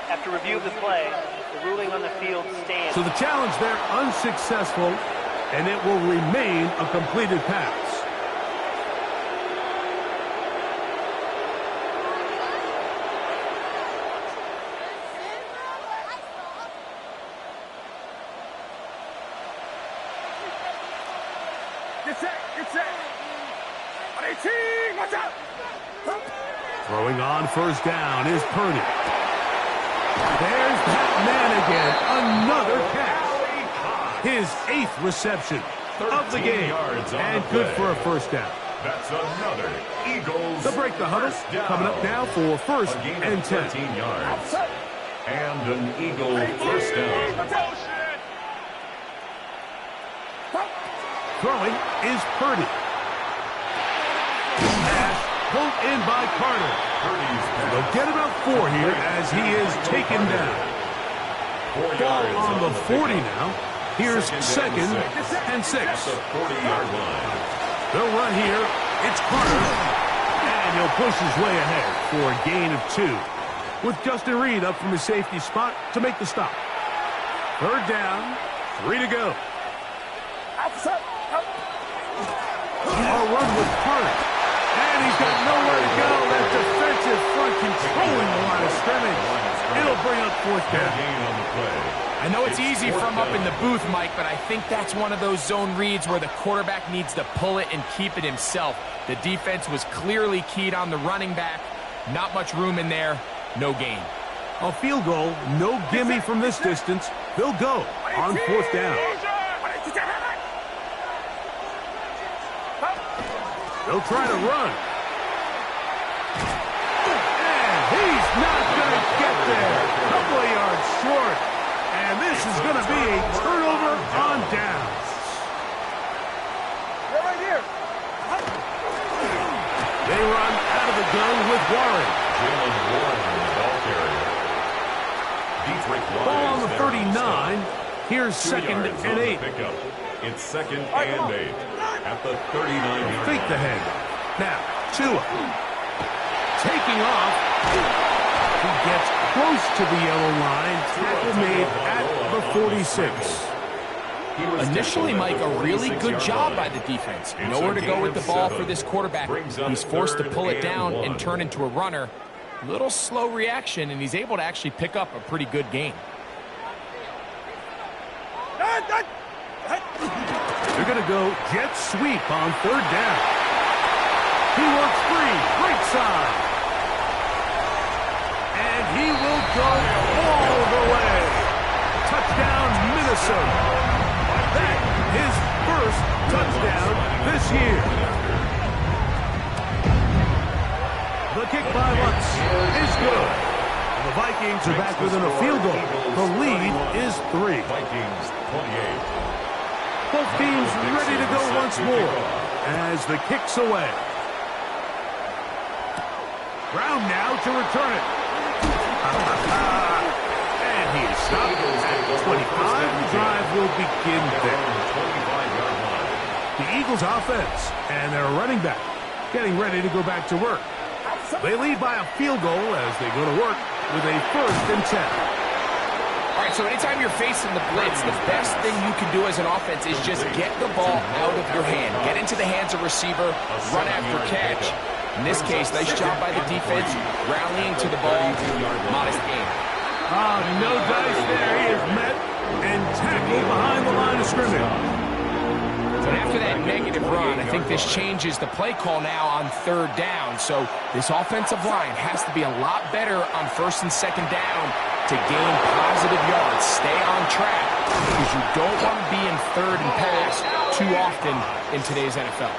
After review of the play, the ruling on the field stands. So the challenge there unsuccessful, and it will remain a completed pass. Throwing on 1st down is Purdy. There's that man again. Another catch. His 8th reception of the game. And good for a 1st down. That's another Eagles. The break the huddle. Coming up now for 1st and 10. 13 yards. And an Eagle 1st down. Throwing is Purdy. Pass pulled in by Carter. They'll get about 4 here as he is taken down. Ball on the 40 now. Here's 2nd and 6. At the 40-yard line. They'll run here. It's Carter. And he'll push his way ahead for a gain of 2. With Justin Reed up from his safety spot to make the stop. 3rd down, 3 to go. A run with Carter. And he's got nowhere to go. That defensive front controlling the line of scrimmage. It'll bring up 4th down. Gain on the play. I know it's easy from up in the booth, Mike, but I think that's one of those zone reads where the quarterback needs to pull it and keep it himself. The defense was clearly keyed on the running back. Not much room in there. No gain. A field goal, no gimme from this distance. They'll go on 4th down. They'll try to run. And he's not going to get there. A couple of yards short. And this is going to be a turnover on downs. Right here. They run out of the gun with Warren. Jalen Warren, the ball carrier. Ball on the 39. Here's 2nd and 8. Pickup. It's 2nd and 8 at the 39-yard Fake the head. Now, Tua. Taking off. He gets close to the yellow line. Tackle made at the 46. Initially, Mike, a really good job by the defense. Nowhere to go with the ball for this quarterback. He's forced to pull it down and turn into a runner. Little slow reaction, and he's able to actually pick up a pretty good gain. They're going to go jet sweep on 3rd down. He works free, right side. And he will go all the way. Touchdown, Minnesota. That is first touchdown this year. The kick by Lutz is good. And the Vikings are back within a field goal. The lead is 3. Vikings 28. Both teams ready to go once more as the kick's away. Brown now to return it. And he is stopped at 25. The drive will begin there. The Eagles offense and their running back getting ready to go back to work. They lead by a field goal as they go to work with a 1st and 10. All right, so anytime you're facing the blitz, the best thing you can do as an offense is just get the ball out of your hand. Get into the hands of receiver, run after catch. In this case, nice job by the defense, rallying to the ball, modest gain. No dice there. He is met and tackled behind the line of scrimmage. But after that negative run, I think this changes the play call now on 3rd down. So this offensive line has to be a lot better on 1st and 2nd down to gain positive yards. Stay on track because you don't want to be in 3rd and pass too often in today's NFL.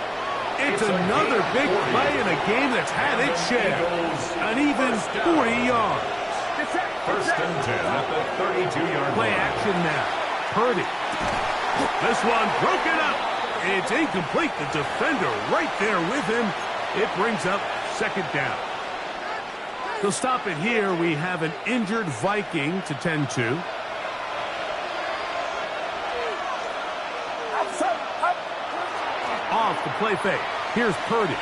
It's another big play in a game that's had its share. An even 40 yards. 1st and 10 at the 32-yard line. Play action now. Purdy. This one broken up. It's incomplete. The defender right there with him. It brings up 2nd down. They'll stop it here. We have an injured Viking to tend to. Off the play fake. Here's Purdy.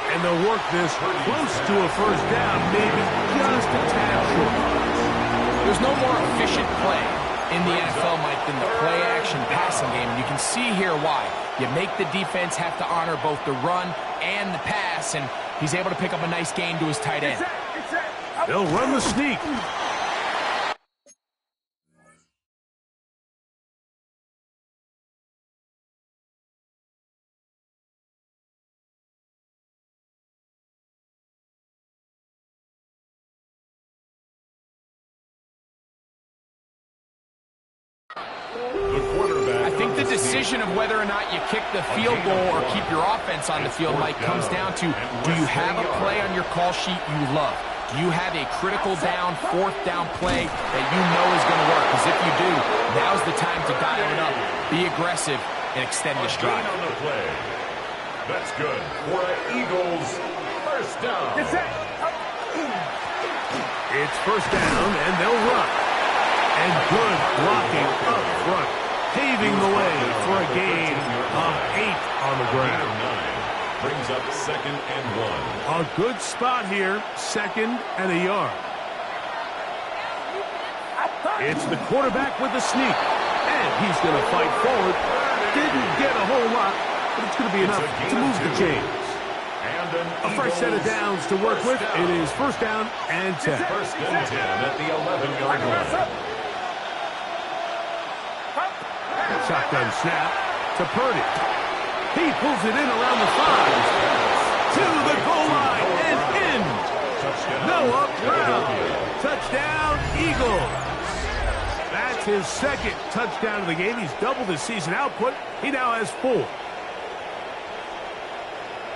And they'll work this close to a 1st down, maybe just a tad short. There's no more efficient play in the NFL, Mike, than the play-action passing game. And you can see here why. You make the defense have to honor both the run and the pass, and he's able to pick up a nice gain to his tight end. They'll run the sneak. I think the decision of whether or not you kick the field goal or keep your offense on the field, Mike, comes down to, do you have a play on your call sheet you love? Do you have a critical down, 4th down play that you know is going to work? Because if you do, now's the time to dial it up, be aggressive, and extend this drive. On the play. That's good for the Eagles. 1st down. It's 1st down, and they'll run. And good blocking up front, paving the way for a gain of 8 on the ground. Brings up 2nd and 1. A good spot here, 2nd and a yard. It's the quarterback with the sneak, and he's going to fight forward. Didn't get a whole lot, but it's going to be enough to move the chains. A fresh set of downs to work with. It is 1st down and 10. 1st and 10 at the 11-yard line. shotgun snap to Purdy. He pulls it in around the 5. To the goal line and in. Noah Brown. Touchdown, Eagles. That's his second touchdown of the game. He's doubled his season output. He now has 4.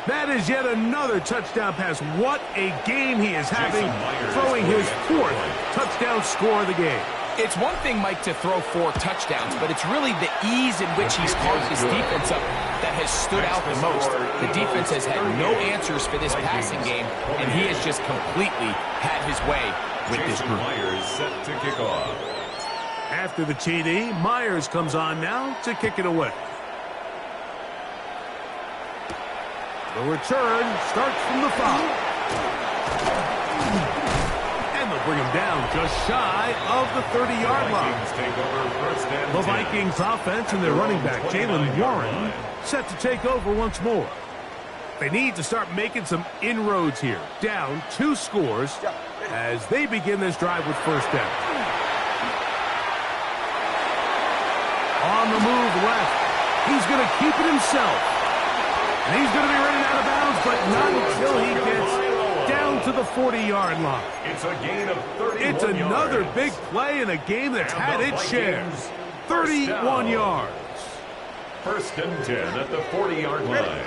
That is yet another touchdown pass. What a game he is having, throwing his 4th touchdown score of the game. It's one thing, Mike, to throw 4 touchdowns, but it's really the ease in which he's carved his defense up that has stood out the most. The defense has had no answers for this passing game, and he has just completely had his way with this group. Myers set to kick off. After the TD, Myers comes on now to kick it away. The return starts from the 5. And they'll bring him down just shy of the 30-yard line. The Vikings offense and their running back, Jalen Warren, set to take over once more. They need to start making some inroads here. Down 2 scores as they begin this drive with first down. On the move left. He's going to keep it himself. And he's going to be running out of bounds, but not until he gets down to the 40-yard line. It's a gain of 31 It's another yards. big play in a game that's had its share. 31 yards. First and 10 at the 40-yard line.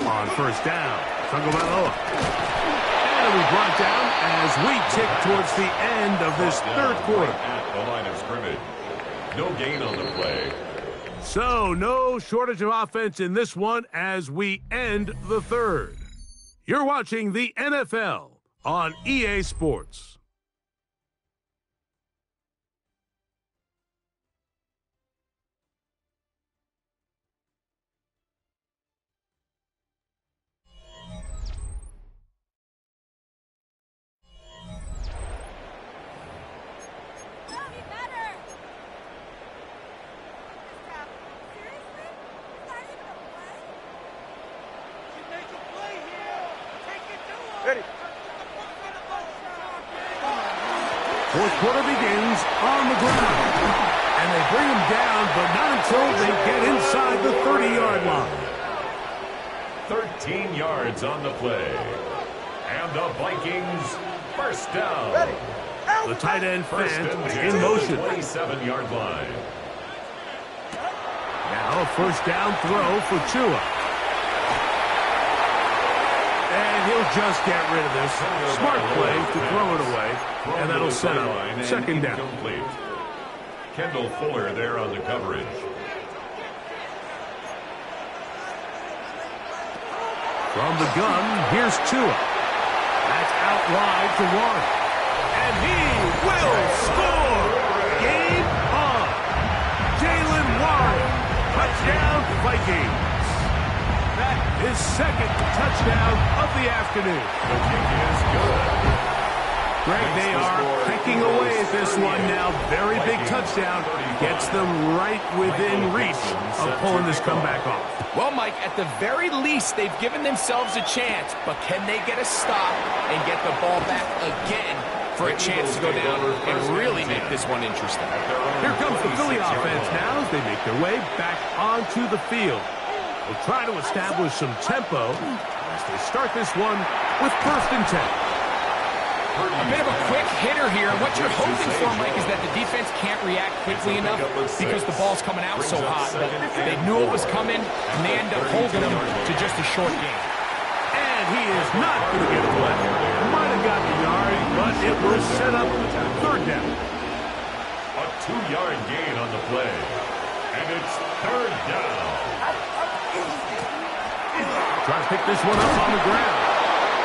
On first down, Tagovailoa. And we brought down as we tick towards the end of this third quarter. At the line of scrimmage. No gain on the play. So, no shortage of offense in this one as we end the third. You're watching the NFL on EA Sports. Fourth quarter begins on the ground. And they bring him down, but not until they get inside the 30-yard line. 13 yards on the play. And the Vikings first down. The tight end First Fant and 10 in motion. 27-yard line. Now a first down throw for Tua. And he'll just get rid of this. Smart play to throw it away. And that'll set up second down. Incomplete. Kendall Fuller there on the coverage. From the gun, here's Tua. That's out wide to Warren. And he will score! Game on! Jalen Warren. Touchdown, Vikings. That is second touchdown of the afternoon. The kick is good. Greg, they are picking away at this one now. Very big touchdown. Gets them right within reach of pulling this comeback off. Well, Mike, at the very least, they've given themselves a chance, but can they get a stop and get the ball back again for a chance to go down and really make this one interesting? Here comes the Philly offense now as they make their way back onto the field. They'll try to establish some tempo as they start this one with first and 10. A bit of a quick hitter here. What you're hoping for, Mike, is that the defense can't react quickly enough because the ball's coming out so hot. But they knew it was coming, and they end up holding them to just a short game. And he is not going to get away. Might have gotten a yard, but it will set up third down. A 2-yard gain on the play. And it's third down. Try to pick this one up on the ground.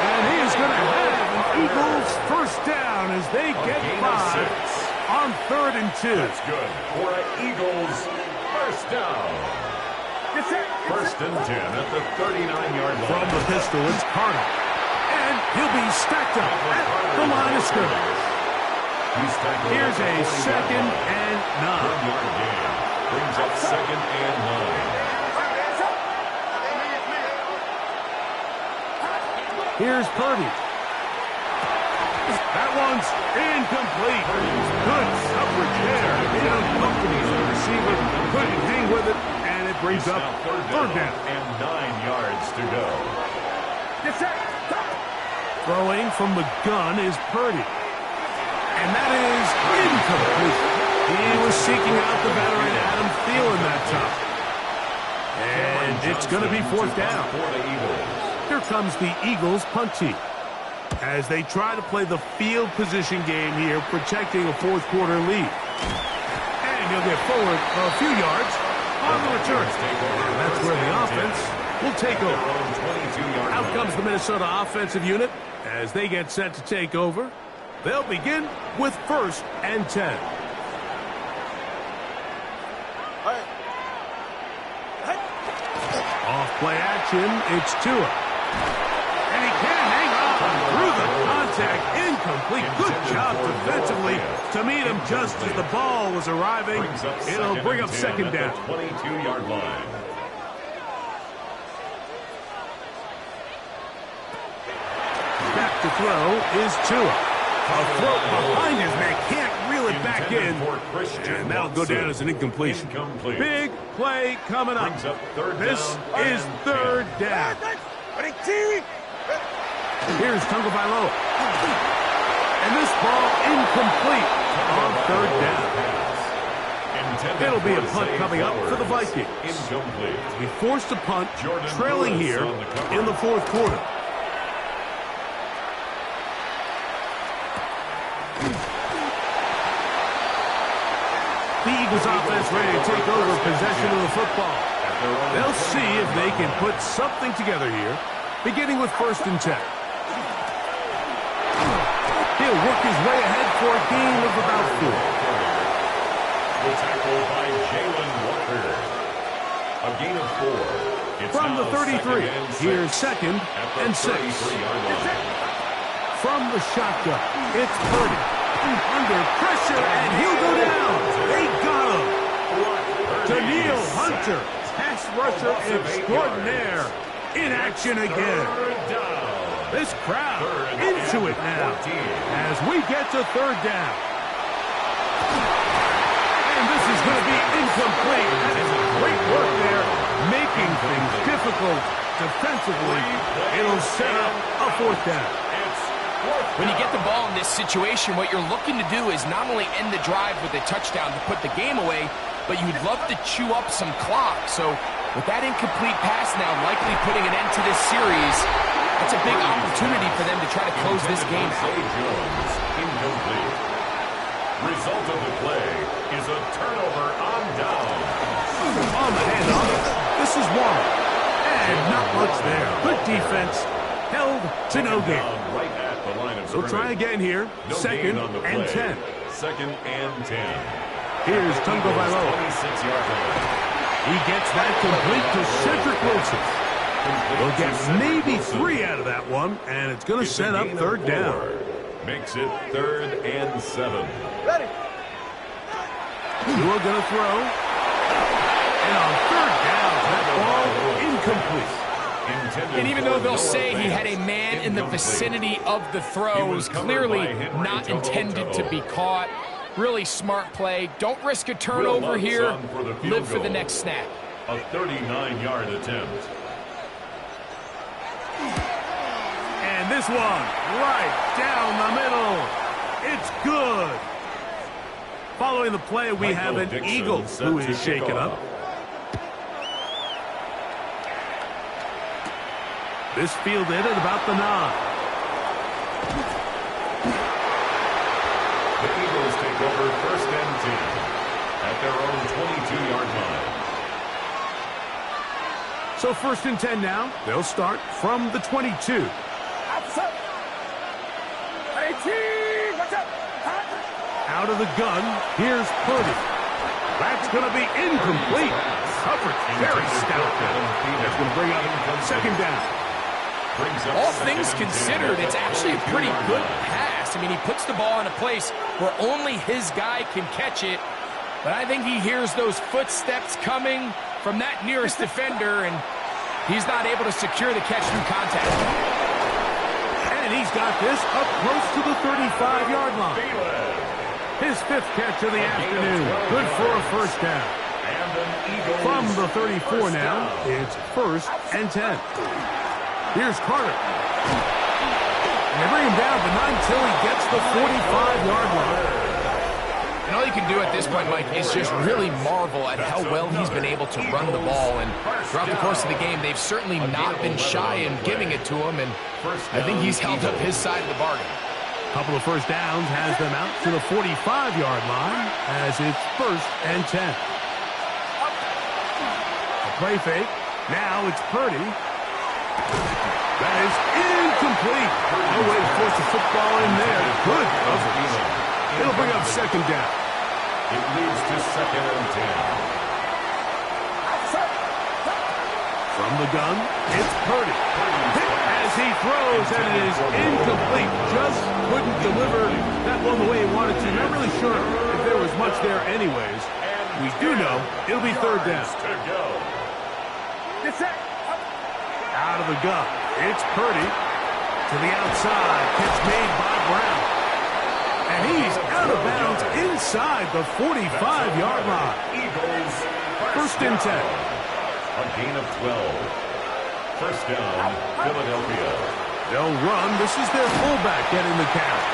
And he is going to have an Eagles first down as they get 5 on 3rd and 2. That's good for an Eagles first down. First and 10 at the 39-yard line. From the pistol, it's Carter. And he'll be stacked up at the line of scrimmage. Here's a second and 9. 1-yard gain. Brings up second and 9. Here's Purdy. That one's incomplete. Good coverage there. It accompanies the receiver. Couldn't hang with it, and it brings up third down. And 9 yards to go. Yes, sir. Throwing from the gun is Purdy. And that is incomplete. He was seeking out the veteran Adam Thielen that time. And it's going to be fourth down. Here comes the Eagles punt team as they try to play the field position game here, protecting a fourth quarter lead. And he'll get forward a few yards on the return. And that's where the offense will take over. Out comes the Minnesota offensive unit as they get set to take over. They'll begin with 1st and 10. Off play action, it's Tua. And he can't hang on through the contact. Incomplete. Good job defensively to meet him just as the ball was arriving. It'll bring up second down. 22-yard line. Back to throw is Tua. A throw behind his man, can't reel it back in. And that'll go down as an incompletion. Big play coming up. This is third down. Here's Tagovailoa. And this ball incomplete on third down. It'll be a punt coming up for the Vikings. We forced a punt, trailing here in the fourth quarter. The Eagles offense ready to take over possession of the football. They'll see if they can put something together here, beginning with 1st and 10. He'll work his way ahead for a gain of about 4. The tackle by Jalen Walker. A gain of 4. It's from the 33, here's 2nd and 6. From the shotgun, it's Purdy. Under pressure, and he'll go down. They got him. Daniil Hunter, pass rusher extraordinaire, in action again. This crowd into it now as we get to third down. And this is going to be incomplete. That is great work there, making things difficult defensively. It'll set up a fourth down. When you get the ball in this situation, what you're looking to do is not only end the drive with a touchdown to put the game away, but you'd love to chew up some clock. So with that incomplete pass now likely putting an end to this series, that's a big opportunity for them to try to close this game out. Incomplete. Result of the play is a turnover on down. On the handoff, this is Warren. And not much there. Good defense. Held to no gain. Right at the line of They'll try again here. No 2nd and 10. 2nd and 10. Here's Tagovailoa. 26-yard line. He gets that complete to Cedric Wilson. They'll get maybe 3 out of that one, and it's going to set up third down. Makes it 3rd and 7. Ready. Tua going to throw. And on third down, that ball incomplete. And even though they'll say he had a man in the vicinity of the throw, it was clearly not intended to be caught. Really smart play. Don't risk a turnover here. Live for the next snap. A 39-yard attempt. And this one, right down the middle. It's good. Following the play, we have an Eagles who is shaken up. This fielded at about the 9. The Eagles take over 1st and 10 at their own 22-yard line. So 1st and 10 now. They'll start from the 22. Out of the gun, here's Purdy. That's going to be incomplete. Coverage very stout there. That's going to bring up 2nd down. All things considered, it's actually a pretty good pass. I mean, he puts the ball in a place where only his guy can catch it. But I think he hears those footsteps coming from that nearest defender, and he's not able to secure the catch through contact. And he's got this up close to the 35-yard line. His 5th catch of the afternoon. Good for a first down. From the 34 now, it's 1st and 10. Here's Carter. And they bring him down, but not until he gets the 45-yard line. And all you can do at this point, Mike, is just really marvel at how well he's been able to run the ball. And throughout the course of the game, they've certainly not been shy in giving it to him. And I think he's held up his side of the bargain. Couple of first downs has them out to the 45-yard line as it's 1st and 10. A play fake. Now it's Purdy. That is incomplete. No way to force the football in there. Good coverage. It'll bring up 2nd down. It leads to 2nd and 10. From the gun, it's Purdy. As he throws, and it is incomplete. Just couldn't deliver that one the way he wanted to. Not really sure if there was much there anyways. We do know it'll be 3rd down. Out of the gun, it's Purdy. To the outside, catch made by Brown. And he's out of bounds inside the 45-yard line. 1st and 10. A gain of 12. 1st down, Philadelphia. They'll run. This is their fullback getting the count.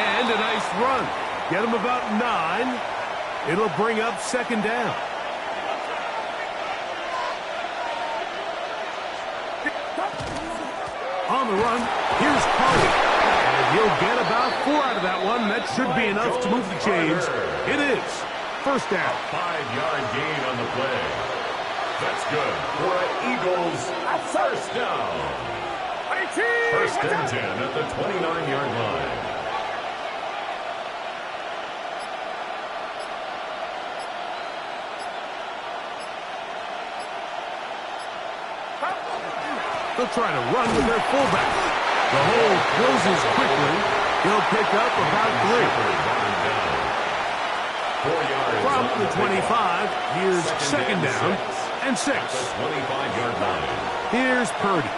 And a nice run. Get him about 9. It'll bring up 2nd down. On the run, here's Carter. And he'll get about 4 out of that one. That should be enough to move the chains. It is. 1st down. 5-yard gain on the play. That's good for an Eagles 1st down. 1st and 10 at the 29-yard line. They'll try to run with their fullback. The hole closes quickly. He'll pick up about 3. 4 yards. From the 25, here's 2nd down and 6. 25-yard line. Here's Purdy.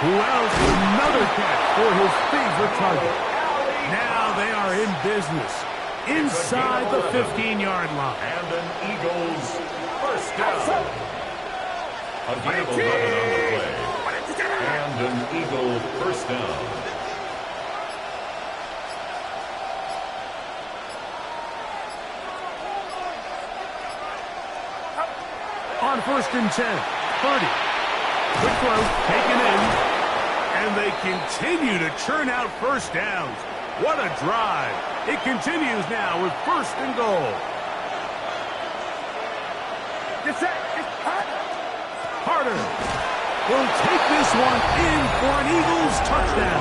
Who else? Another catch for his favorite target. Now they are in business. Inside the 15-yard line. And an Eagles 1st down. A gain of 11 on the play. And an Eagle 1st down. On 1st and 10, Purdy. Quick throw, taken in. And they continue to churn out 1st downs. What a drive. It continues now with 1st and goal. Carter will take this one in for an Eagles touchdown.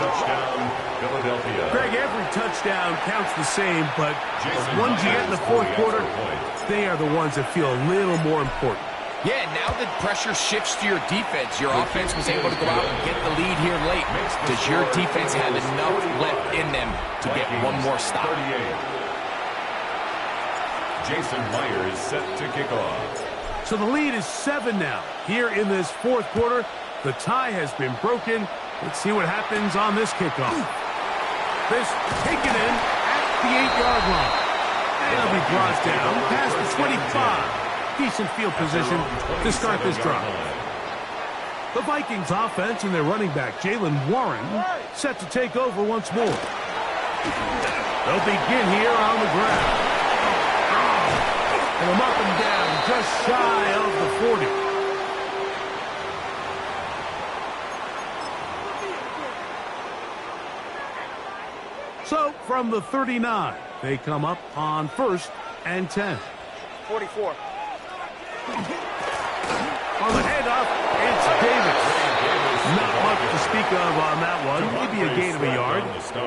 Touchdown, Philadelphia. Greg, every touchdown counts the same, but the ones you get in the 4th quarter, they are the ones that feel a little more important. Yeah, now that pressure shifts to your defense, your offense was able to go out and get the lead here late. Does your defense have enough left in them to get one more stop? Jason Myers set to kick off. So the lead is 7 now. Here in this 4th quarter, the tie has been broken. Let's see what happens on this kickoff. This taken in at the 8-yard line. And it'll be brought down past the 25. Decent field position to start this drive. The Vikings offense and their running back, Jalen Warren, set to take over once more. They'll begin here on the ground. And them up and down, just shy of the 40. So, from the 39, they come up on 1st and 10. 44. On the handoff, it's Davis. Not much to speak of on that one. Maybe a gain of a yard.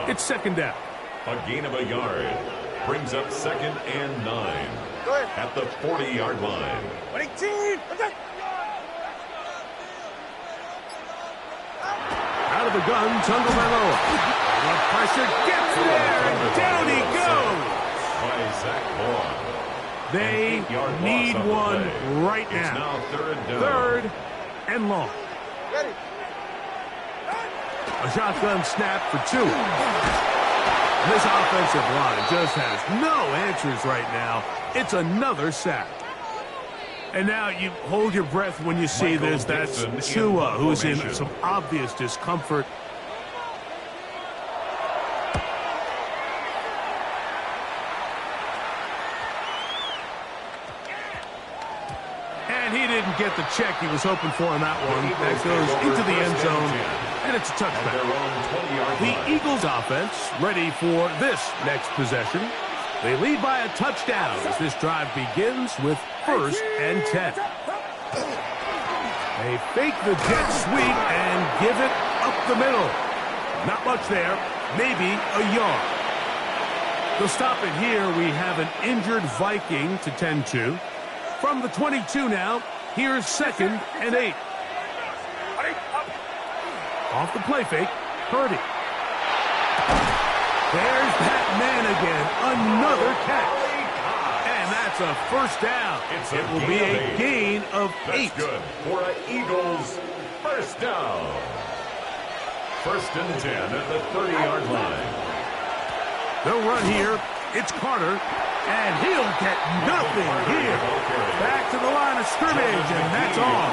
It's 2nd down. A gain of a yard brings up 2nd and 9 at the 40-yard line. Out of the gun, Tagovailoa. The pressure gets there, and down he goes. By Zach Moore. They need one right It's now. now 3rd down. 3rd and long. A shotgun snap for 2. This offensive line just has no answers right now. It's another sack. And now you hold your breath when you see this. That's Tua, who's in some obvious discomfort. And he didn't get the check he was hoping for on that one. That goes into the end zone, and it's a touchback. The Eagles offense ready for this next possession. They lead by a touchdown as this drive begins with 1st and 10. They fake the jet sweep and give it up the middle. Not much there, maybe a yard. They'll stop it here. We have an injured Viking to tend to. From the 22 now, here's 2nd and 8. Off the play fake, Purdy. There's that man again, another catch. And that's a 1st down. It will be a gain of 8. That's good for an Eagles 1st down. 1st and 10 at the 30-yard line. They'll run here. It's Carter, and he'll get nothing here. Back to the line of scrimmage, and that's all.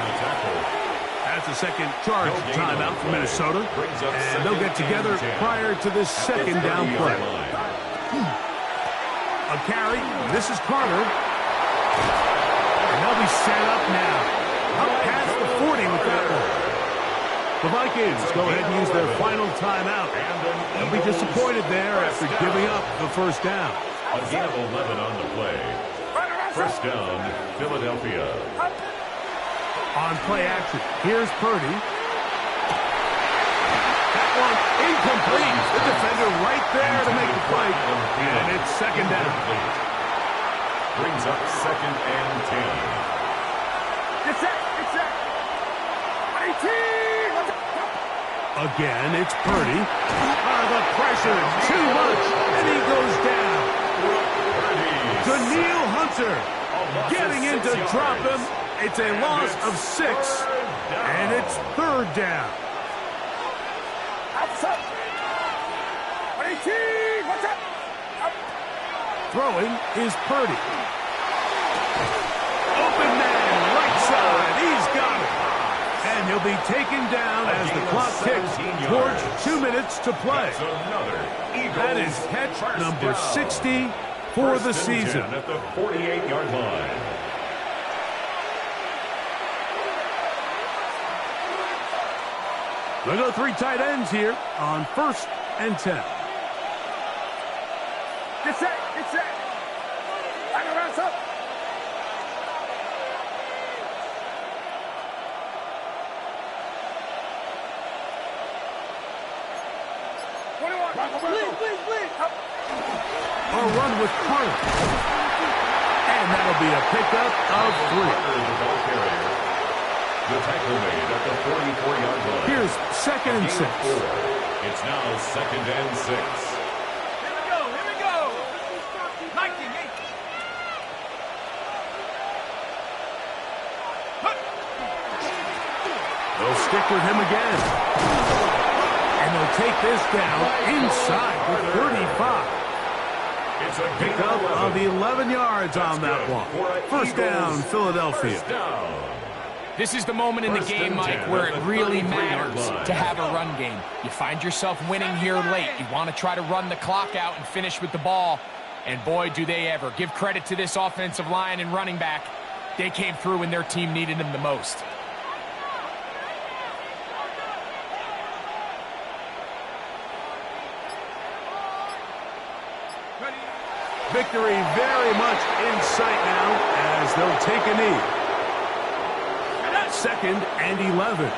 That's a second charge timeout for Minnesota, and they'll get together prior to this 2nd down play. A carry. This is Carter. And they'll be set up now. Up past the 40 with that one. The Vikings go ahead and use their final timeout. They'll be disappointed there after giving up the 1st down. A gain of 11 on the play. 1st down, Philadelphia. On play action, here's Purdy. That one incomplete. The defender right there to make the play. And it's 2nd down. Brings up 2nd and 10. It's set. Again, it's Purdy. The pressure, too much, and he goes down. Daniil Hunter getting in to drop him. It's a loss of 6, and it's 3rd down. Throwing is Purdy. Open man, right side. He's got it. And he'll be taken down as the clock ticks towards 2 minutes to play. That is catch number 60 for the season. At the 48-yard line. They'll go 3 tight ends here on 1st and 10. Get set. Line around up. Please. A run with Carter. And that'll be a pickup of 3. The tackle made at the 44-yard line. Here's 2nd and 6. It's now 2nd and 6. Here we go. They'll stick with him again. And they'll take this down inside the 35. It's a Pickup of 11 yards on that one. 1st down, Philadelphia. This is the moment in the game, Mike, where it really matters to have a run game. You find yourself winning here late. You want to try to run the clock out and finish with the ball. And boy, do they ever. Give credit to this offensive line and running back. They came through when their team needed them the most. Victory very much in sight now as they'll take a knee. 2nd and 11.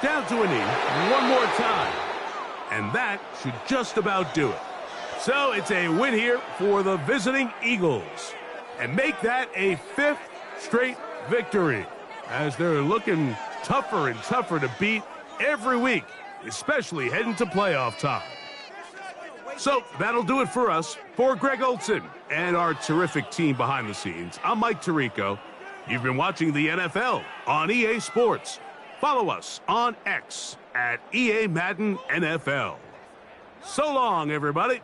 Down to a knee one more time. And that should just about do it. So it's a win here for the visiting Eagles. And make that a 5th straight victory as they're looking tougher and tougher to beat every week, especially heading to playoff time. So that'll do it for us. For Greg Olson and our terrific team behind the scenes, I'm Mike Tirico. You've been watching the NFL on EA Sports. follow us on X at EA Madden NFL. So long, everybody.